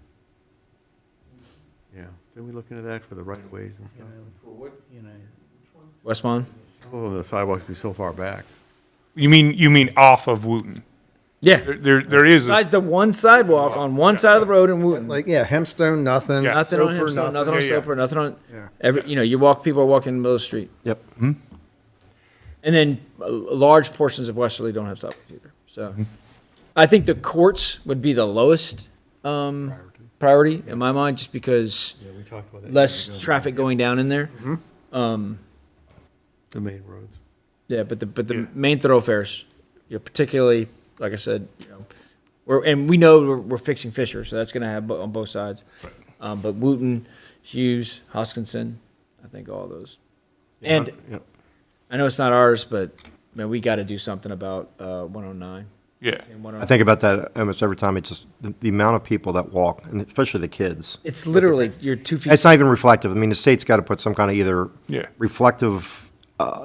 Yeah. Didn't we look into that for the right of ways and stuff? For what, Westmont. Some of the sidewalks would be so far back. You mean off of Wooton? Yeah. There is. Besides the one sidewalk on one side of the road in Wooton. Like, yeah, Hempstone, nothing. Yeah. Nothing on Soper, Hempstone, nothing on Yeah, yeah. Soper, nothing on, Yeah. people are walking in the middle of the street. Yep. And then large portions of Westerly don't have sidewalks either. So I think the courts would be the lowest priority in my mind, just because Yeah, we talked about that. less traffic going down in there. The main roads. Yeah, but the Yeah. main thoroughfares, particularly, like I said, we know we're fixing Fisher, so that's going to have on both sides. But Wooton, Hughes, Hoskinson, I think all those. And Yep. I know it's not ours, but man, we got to do something about 109. Yeah. And 109. I think about that almost every time. It's just the amount of people that walk, and especially the kids. It's literally you're 2 feet. It's not even reflective. I mean, the state's got to put some kind of either Yeah. reflective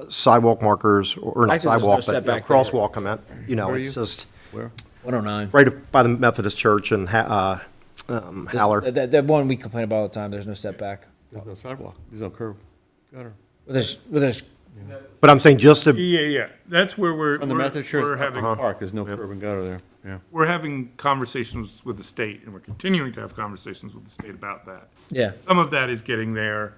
sidewalk markers or not Actually, there's no sidewalk, but setback there. crosswalk. I meant, Where are it's you? just 109. right by the Methodist Church and Haller. That one we complain about all the time. There's no setback. There's no sidewalk. There's no curb. Gutter. There's But I'm saying just to, Yeah. That's where we're On the Methodist Church we're having Park, there's no curb and gutter there. Yeah. we're having conversations with the state, and we're continuing to have conversations with the state about that. yeah. Some of that is getting their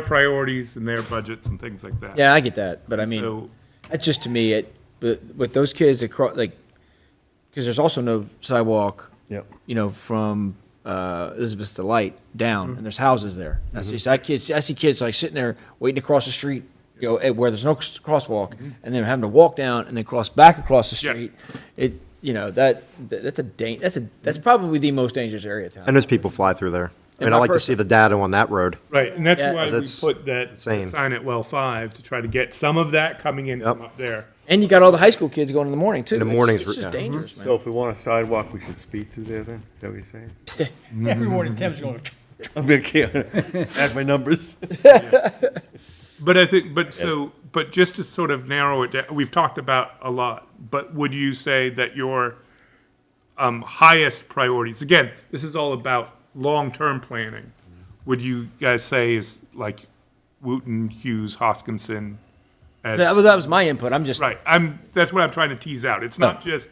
priorities and their budgets and things like that. Yeah, I get that, but I mean, So, that's just to me. But with those kids across, because there's also no sidewalk, Yep. from Elizabeth to Light down, and there's houses there. I see kids like sitting there waiting to cross the street, where there's no crosswalk, and they're having to walk down and then cross back across the Yeah. street. That's probably the most dangerous area of town. and there's people fly through there. I And mean, I my like to see the data on that road. right, and that's Yeah. why we That's put that insane. sign at Well 5 to try to get some of that coming in from Yep. up there. And you got all the high school kids going in the morning too. In the It's- mornings, it's just yeah. dangerous, man. So if we want a sidewalk, we should speed through there then? Is that what you're saying? Every morning Tim's going, I'm gonna add my numbers. But I think, but just to sort of narrow it down, we've talked about a lot, but would you say that your highest priorities, again, this is all about long-term planning, would you guys say is like Wooton, Hughes, Hoskinson? As, that was my input. I'm just right, that's what I'm trying to tease out. It's not just,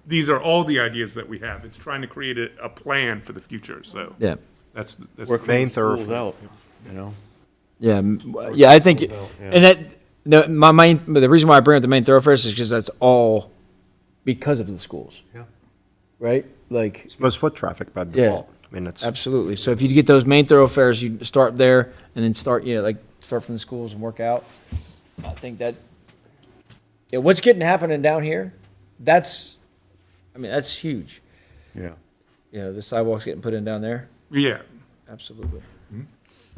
these are all the ideas that we have. It's trying to create a plan for the future, so. yeah. That's Work Main from the schools thoroughfare. out, you know? Yeah, yeah, I think, Yeah. and the reason why I bring up the main thoroughfares is because that's all because of the schools. Yeah. Right? Like, It's most foot traffic by Yeah. default. I mean, it's, absolutely. So if you get those main thoroughfares, you start there and then start from the schools and work out. I think that, yeah, what's happening down here, that's huge. Yeah. You know, the sidewalks getting put in down there, Yeah, absolutely.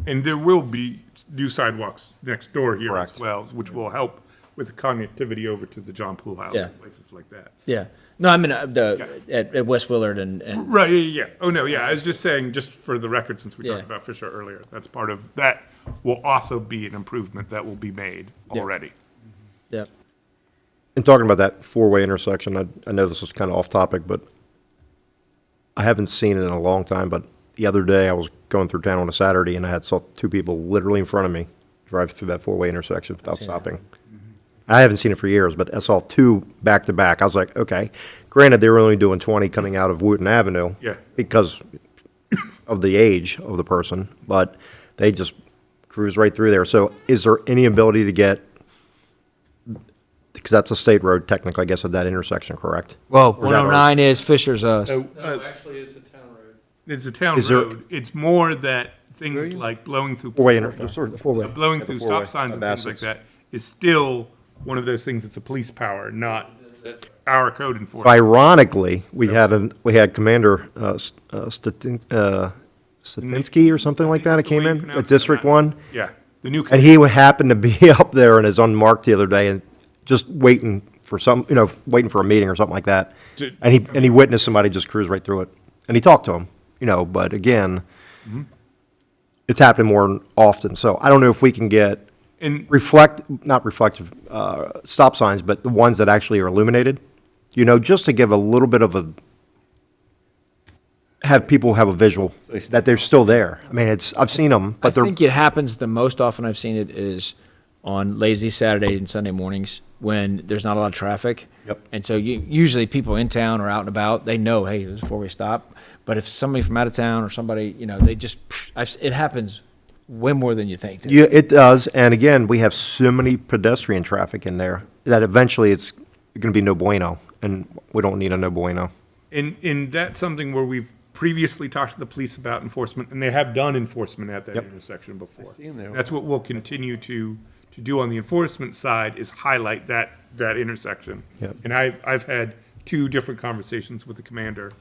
and there will be new sidewalks next door here as Correct. well, which will help with the connectivity over to the John Poole House Yeah. and places like that. Yeah. No, I mean, at West Willard and Right, yeah. Oh, no, yeah, I was just saying, just for the record, since we Yeah. talked about Fisher earlier, that's part of, that will also be an improvement that will be made Yeah. already. yeah. in talking about that four-way intersection, I know this is kind of off topic, but I haven't seen it in a long time, but the other day I was going through town on a Saturday and I saw two people literally in front of me drive through that four-way intersection without stopping. I haven't seen it for years, but I saw two back to back. I was like, okay. Granted, they were only doing 20 coming out of Wooten Avenue. Yeah. Because of the age of the person, but they just cruised right through there. So is there any ability to get, because that's a state road technically, I guess, at that intersection, correct? Well, Or is that ours? 109 is Fisher's, So, No, actually, it's a town road. it's a town Is there- road. It's more that things like blowing through. Four-way inter, four-way. Blowing Yeah, the through four-way stop signs and of things like assets. that is still one of those things that's a police power, not our code enforcement. Ironically, we had Commander Statinsky or something like that. It That's the way came you in, pronounce at it. District 1. Yeah, the new. And he happened to be up there and is unmarked the other day and just waiting for waiting for a meeting or something like that. To- And he witnessed somebody just cruise right through it. And he talked to him, but again, it's happening more often. So I don't know if we can get And not reflective, stop signs, but the ones that actually are illuminated, just to give a little bit of have people have a visual that they're still there. I mean, I've seen them, but I they're. think it happens the most often I've seen it is on lazy Saturday and Sunday mornings when there's not a lot of traffic. Yep. And so usually people in town or out and about, they know, hey, there's a four-way stop. But if somebody from out of town or somebody, they just, it happens way more than you think. Yeah, it does. And again, we have so many pedestrian traffic in there that eventually it's going to be no bueno, and we don't need a no bueno. and that's something where we've previously talked to the police about enforcement, and they have done enforcement at that Yep. intersection before. see 'em there. That's what we'll continue to do on the enforcement side, is highlight that intersection. Yep. And I've had two different conversations with the commander.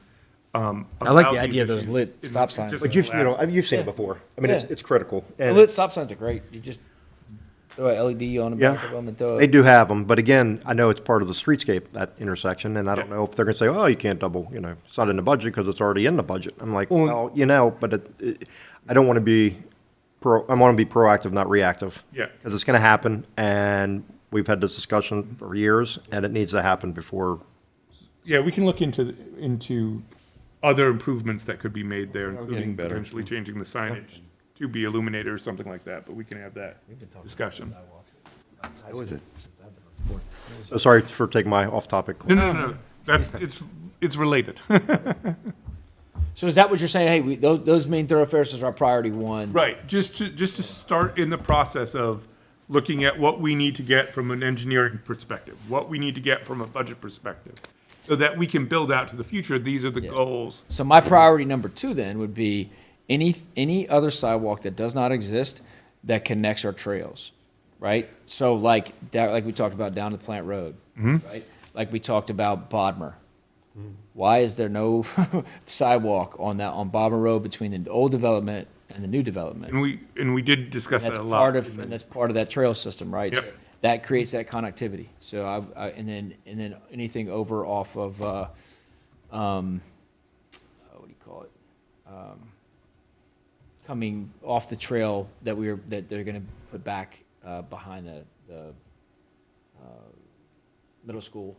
I like about the these idea of those issues. lit And stop just signs. in But the you've last- seen it before. I mean, Yeah. it's critical. The And lit stop signs are great. You just throw a LED on the back Yeah, of them and throw they do have them, but again, I know it's part of the streetscape, that intersection, and I don't Yeah. know if they're gonna say, oh, you can't double, it's not in the budget because it's already in the budget. I'm like, Well- well, but I don't want to be I want to be proactive, not reactive. Yeah. Because it's gonna happen, and we've had this discussion for years, and it needs to happen before. Yeah, we can look into other improvements that could be made there, getting including better. potentially changing the signage to be illuminated or something like that, but we can have that discussion. How is it? So sorry for taking my off-topic. No. It's related. So is that what you're saying? Hey, those main thoroughfares is our priority one. Right, just to start in the process of looking at what we need to get from an engineering perspective, what we need to get from a budget perspective, so that we can build out to the future. These are the goals. So my priority number 2 then would be any other sidewalk that does not exist that connects our trails, right? So like we talked about down to Plant Road, right? Like we talked about Bodmer. Why is there no sidewalk on Bodmer Road between the old development and the new development? And we did discuss that That's a lot. and that's part of that trail system, right? Yep. So that creates that connectivity. So and then anything over off of what do you call it? Coming off the trail that they're going to put back behind the middle school.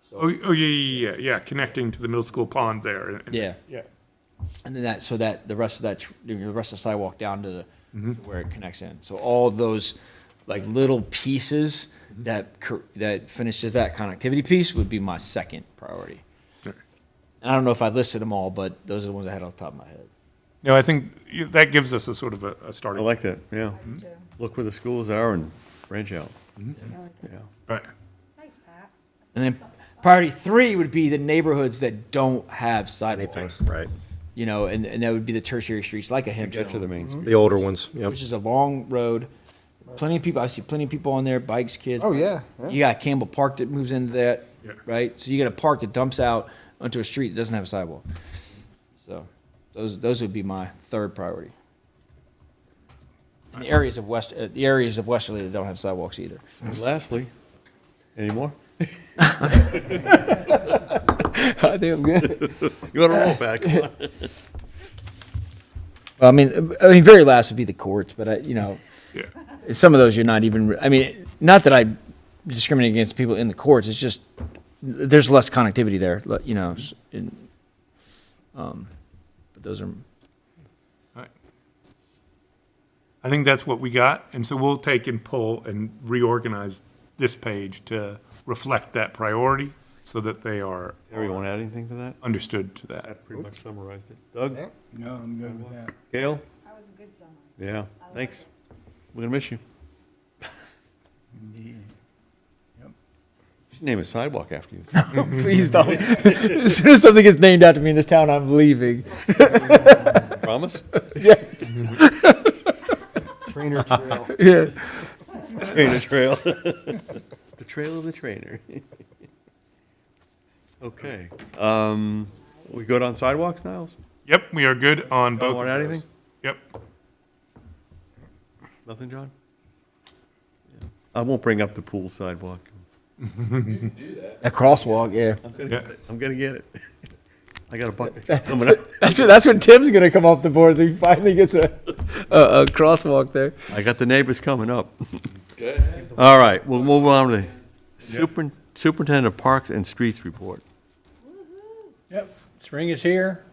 So Oh, yeah, connecting to the middle school pond there. And- yeah. Yeah. And then that the rest of the sidewalk down to where it connects in. So all those like little pieces that finishes that connectivity piece would be my second priority. Okay. And I don't know if I listed them all, but those are the ones I had off the top of my head. No, I think that gives us a sort of a I starting. like that, yeah. I do too. Look where the schools are and branch out. I like it. Yeah. Right. Thanks, Pat. And then priority 3 would be the neighborhoods that don't have sidewalks. Anything, right. You know, and that would be the tertiary streets, like a Hempstead, Get to the main street. The older ones, yep. which is a long road. Plenty of people, I see plenty of people on there, bikes, kids. Oh, yeah, yeah. You got Campbell Park that moves into that, Yeah. right? So you got a park that dumps out onto a street that doesn't have a sidewalk. So those would be my third priority. And the areas of Westerly that don't have sidewalks either. And lastly, any more? I think I'm good. You want to roll back? Come on. Well, I mean, very last would be the courts, but Yeah. some of those you're not even. I mean, not that I discriminate against people in the courts. It's just there's less connectivity there. You know, but those are. I think that's what we got, and so we'll take and pull and reorganize this page to reflect that priority so that they are Terry, want to add anything to that? understood to that. That pretty much summarized it. Doug? Yeah. No, I'm good with that. Gail? That was a good summary. Yeah, thanks. We're gonna miss you. Indeed. Yep. Should name a sidewalk after you. Please don't. As soon as something gets named after me in this town, I'm leaving. Promise? Yes. Trainer trail. Yeah. Trainer trail. The trail of the trainer. Okay. We good on sidewalks, Niles? Yep, we are good on both Want of to add those. anything? Yep. Nothing, John? Yeah. I won't bring up the pool sidewalk. A crosswalk. Yeah. I'm gonna get it. I got a bucket coming up. That's when Tim's gonna come off the board. So he finally gets a crosswalk there. I got the neighbors coming up. All right, we'll move on to the Superintendent of Parks and Streets report. Yep, spring is here,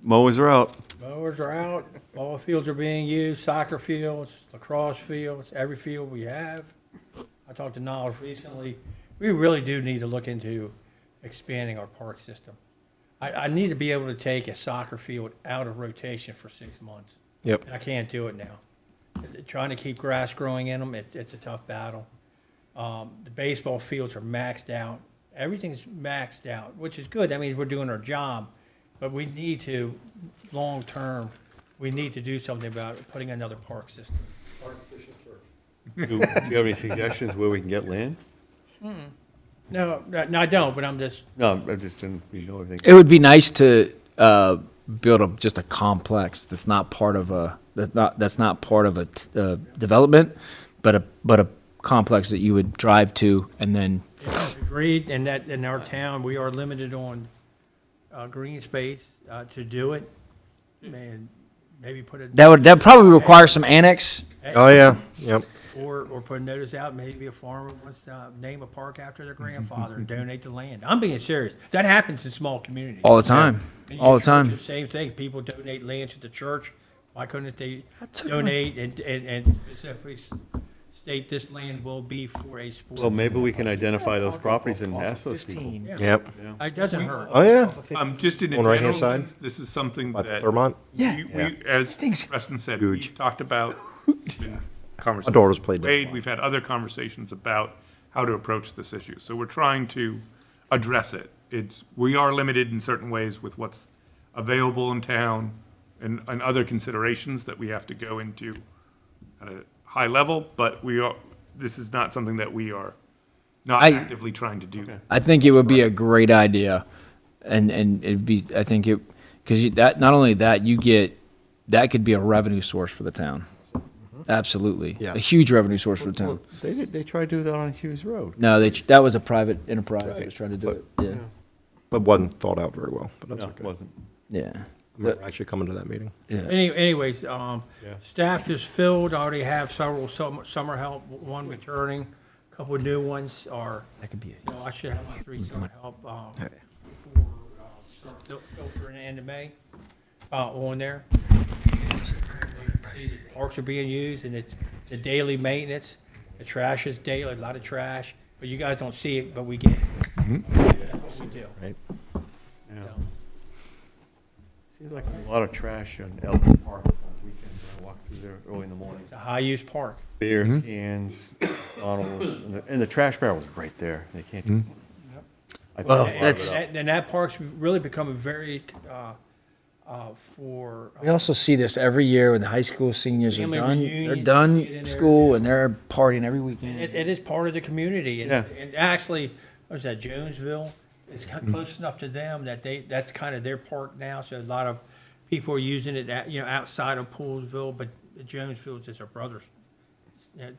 Mowers are out. mowers are out, ball fields are being used, soccer fields, lacrosse fields, every field we have. I talked to Niles recently, we really do need to look into expanding our park system. I need to be able to take a soccer field out of rotation for 6 months. Yep. I can't do it now. Trying to keep grass growing in them, it's a tough battle. The baseball fields are maxed out. Everything's maxed out, which is good. That means we're doing our job. But we need to, long-term, we need to do something about it, putting another park system. Do you have any suggestions where we can get land? No, I don't, but I'm just, No, I just didn't, you know everything. It would be nice to build just a complex that's not part of a development, but a complex that you would drive to and then. agreed, and that in our town, we are limited on green space to do it. And maybe put a. That would probably require some annex. Oh, yeah, yep. Or put a notice out, maybe a farmer wants to name a park after their grandfather and donate the land. I'm being serious. That happens in small communities. All the time. And All your the time. churches, same thing. People donate land to the church. Why couldn't they took donate and specifically state this land will be for a sport? Well, maybe we can identify those properties and ask those people. Yep. It doesn't hurt. Oh, yeah. Just in a On the general right-hand side? sense, this is something By that. Thurmont? As Preston said, Huge. we've talked about in My conversations. daughter's played that. Wade, we've had other conversations about how to approach this issue. So we're trying to address it. We are limited in certain ways with what's available in town and other considerations that we have to go into at a high level, but this is not something that we are not actively trying to do. I think it would be a great idea, and it'd be. I think it because that not only that that could be a revenue source for the town. Absolutely, Yeah. a huge revenue source for the town. Well, they tried to do that on Hughes Road. No, that was a private enterprise that Right, was trying to do but- it. Yeah, But wasn't thought out very well, but that's No, it okay. wasn't. yeah, I remember actually coming to that meeting. yeah. Anyways, Yeah. staff is filled. I already have several summer help, one returning, a couple of new ones are. That could be. I should have my 3 summer help for start filtering end of May on there. See the parks are being used, and it's the daily maintenance. The trash is daily, a lot of trash, but you guys don't see it, but we get it. That's what we do. Right. Yeah. Seems like a lot of trash on Elton Park on weekends. I walk through there early in the morning. It's a high-use park. Beer cans, bottles, and the trash barrel was right there. They can't. I think Well, they carve that's- it up. And that park's really become a very, for. We also see this every year when the high school seniors are Family done. reunions, They're you done see it in there. school and they're partying every weekend. It is part of the community, and, Yeah. and actually, what was that, Jonesville? It's close enough to them that that's kind of their park now, so a lot of people are using it, outside of Poolesville, but Jonesville is just our brothers. Yeah.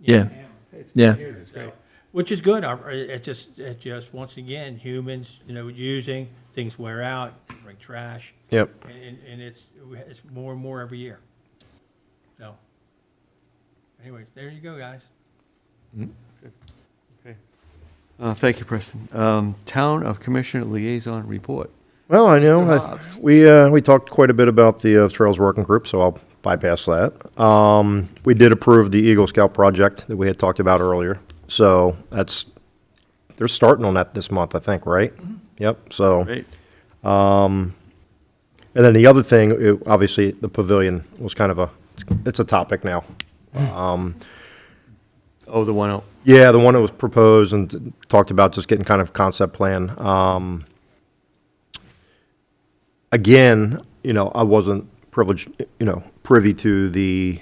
Yeah. It's great. Which is good, it just, once again, humans, using, things wear out, bring trash, Yep. and it's more and more every year. So, anyways, there you go, guys. Okay. Thank you, Preston. Town of Commissioner Liaison Report. Well, I know, Mr. Hobbs. we talked quite a bit about the Trails Working Group, so I'll bypass that. We did approve the Eagle Scout project that we had talked about earlier, so they're starting on that this month, I think, right? Yep, so. Great. And then the other thing, obviously, the pavilion was kind of it's a topic now. Oh, the one out. Yeah, the one that was proposed and talked about just getting kind of concept plan. Again, I wasn't privy to the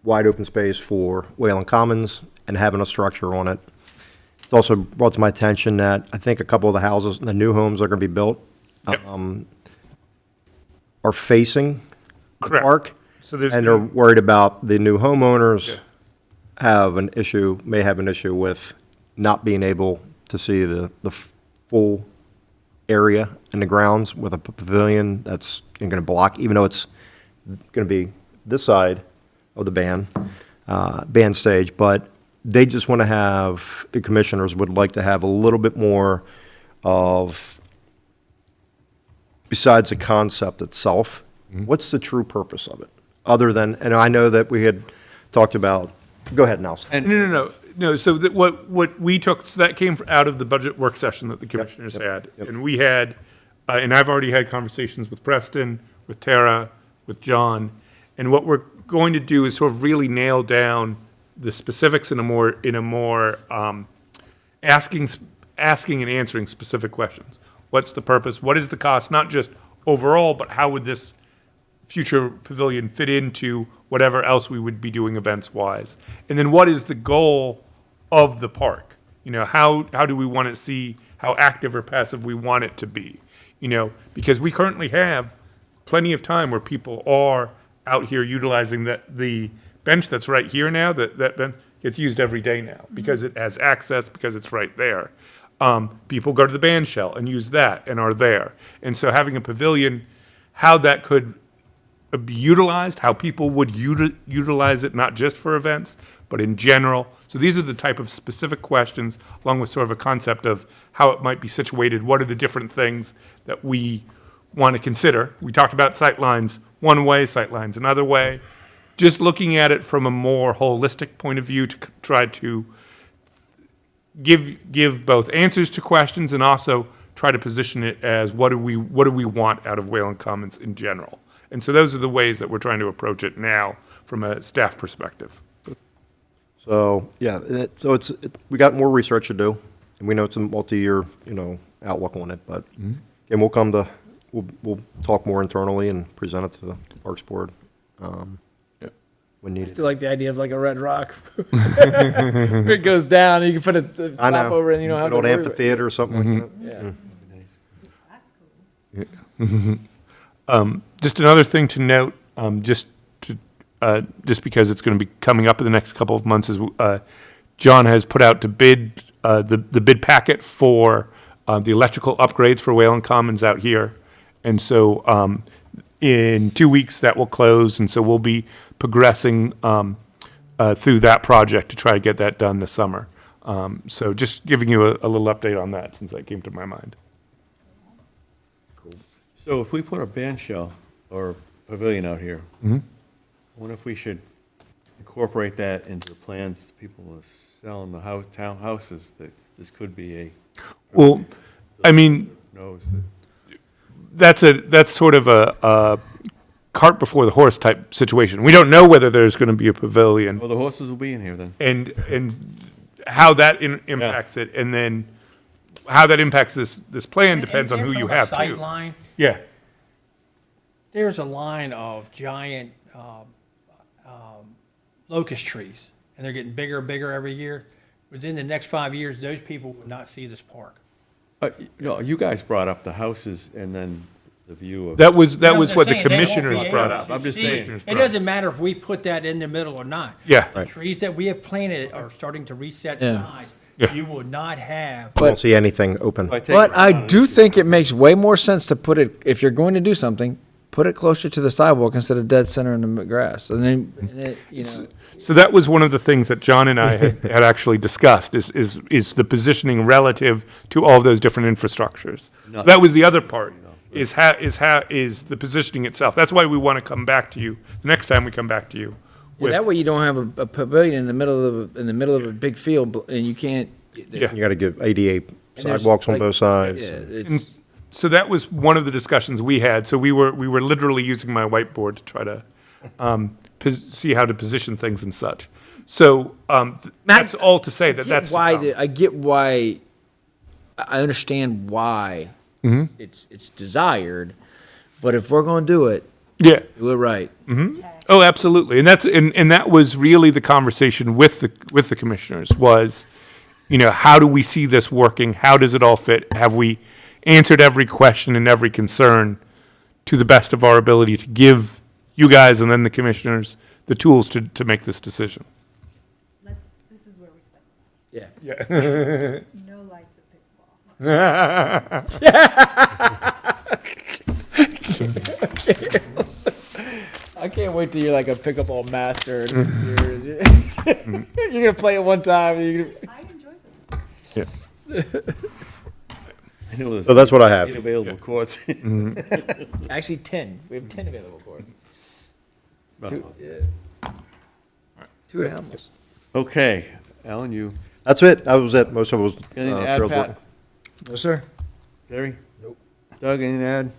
wide open space for Wayland Commons and having a structure on it. It's also brought to my attention that I think a couple of the houses, the new homes that are going to be built, Yep. are facing the Correct. park. So there's. And they're worried about the new homeowners Yeah. may have an issue with not being able to see the full area in the grounds with a pavilion that's going to block, even though it's going to be this side of the band stage. But they just want to have, the commissioners would like to have a little bit more of, besides the concept itself, what's the true purpose of it? Other than, and I know that we had talked about, go ahead, Nelson. No. So that what we took, so that came out of the budget work session that the commissioners had. yep. And we had, and I've already had conversations with Preston, with Tara, with John. And what we're going to do is sort of really nail down the specifics in a more asking and answering specific questions. What's the purpose? What is the cost? Not just overall, but how would this future pavilion fit into whatever else we would be doing events-wise? And then what is the goal of the park? How do we want to see how active or passive we want it to be? Because we currently have plenty of time where people are out here utilizing the bench that's right here now, that bench gets used every day now because it has access, because it's right there. People go to the band shell and use that and are there. And so having a pavilion, how that could be utilized, how people would utilize it, not just for events, but in general. So these are the type of specific questions, along with sort of a concept of how it might be situated. What are the different things that we want to consider? We talked about sightlines one way, sightlines another way. Just looking at it from a more holistic point of view to try to give both answers to questions and also try to position it as what do we want out of Wayland Commons in general. And so those are the ways that we're trying to approach it now from a staff perspective. So, yeah, we got more research to do, and we know it's a multi-year, outlook on it, but, and we'll talk more internally and present it to the Parks Board, when needed. Still like the idea of like a red rock. Where it goes down, you can put a I flap know. over it and you don't have An to old worry about- amphitheater or something like that. Yeah. Just another thing to note, just because it's going to be coming up in the next couple of months, is John has put out to bid the bid packet for the electrical upgrades for Wayland Commons out here, and so in 2 weeks that will close, and so we'll be progressing through that project to try to get that done this summer. So just giving you a little update on that since that came to my mind. So if we put a band shell or pavilion out here, I wonder if we should incorporate that into the plans people are selling the townhouses, that this could be a. Well, I mean, Knows that. that's sort of a cart before the horse type situation. We don't know whether there's going to be a pavilion Well, the horses will be in here then. and how that impacts it, and then how that impacts this plan depends on And who you from a have sight too. line, Yeah. there's a line of giant locust trees, and they're getting bigger and bigger every year. Within the next 5 years, those people would not see this park. No, you guys brought up the houses and then the view of. That was You know, what the I'm saying, they won't commissioners be brought able up. to I'm just see saying. it. It doesn't matter if we put that in the middle or not. Yeah. The trees that we have planted are starting to reset Yeah. size. Yeah. You will not have. I don't see anything open. But I do think it makes way more sense to put it, if you're going to do something, put it closer to the sidewalk instead of dead center in the grass. And then, you know, So that was one of the things that John and I had actually discussed is the positioning relative to all of those different infrastructures. That was the other part, is the positioning itself. That's why we want to come back to you the next time we come back to you. yeah, that way you don't have a pavilion in the middle of a big field and you can't. Yeah. You gotta give ADA and there's, sidewalks on like, both sides. Yeah, it's, So that was one of the discussions we had. So we were literally using my whiteboard to try to see how to position things and such. So that's all to say that that's to come. I get why. I understand why it's desired, but if we're going to do it, Yeah. do it right. Oh, absolutely. And that was really the conversation with the commissioners was, how do we see this working? How does it all fit? Have we answered every question and every concern to the best of our ability to give you guys and then the commissioners the tools to make this decision? This is where we spend. Yeah. No lights at pickleball. I can't wait till you're like a pickleball master. You're gonna play it one time. I enjoy them. Yeah. I know there's So that's what I have. 8 available courts. Actually, 10. We have 10 available courts. Two animals. Okay, Alan, you, That's it. That was it. Most of it was. anything to add, Phil's Pat? work. No, sir. Gary? Nope. Doug, anything to add?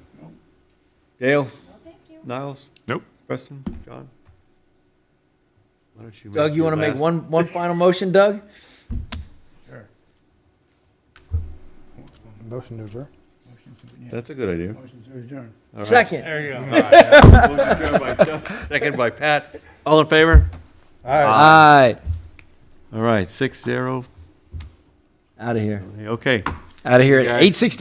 Dale? No, thank you. Niles? Nope. Preston? John? Why don't you Doug, make you your want to make last- one final motion, Doug? Motion to adjourn. That's a good idea. Motion to adjourn. All right. Second. There you go. Motion adjourned by Doug, second by Pat. All in favor? Aye. All right, 6-0. Out of here. Okay. Out of here at Guys. 8:16.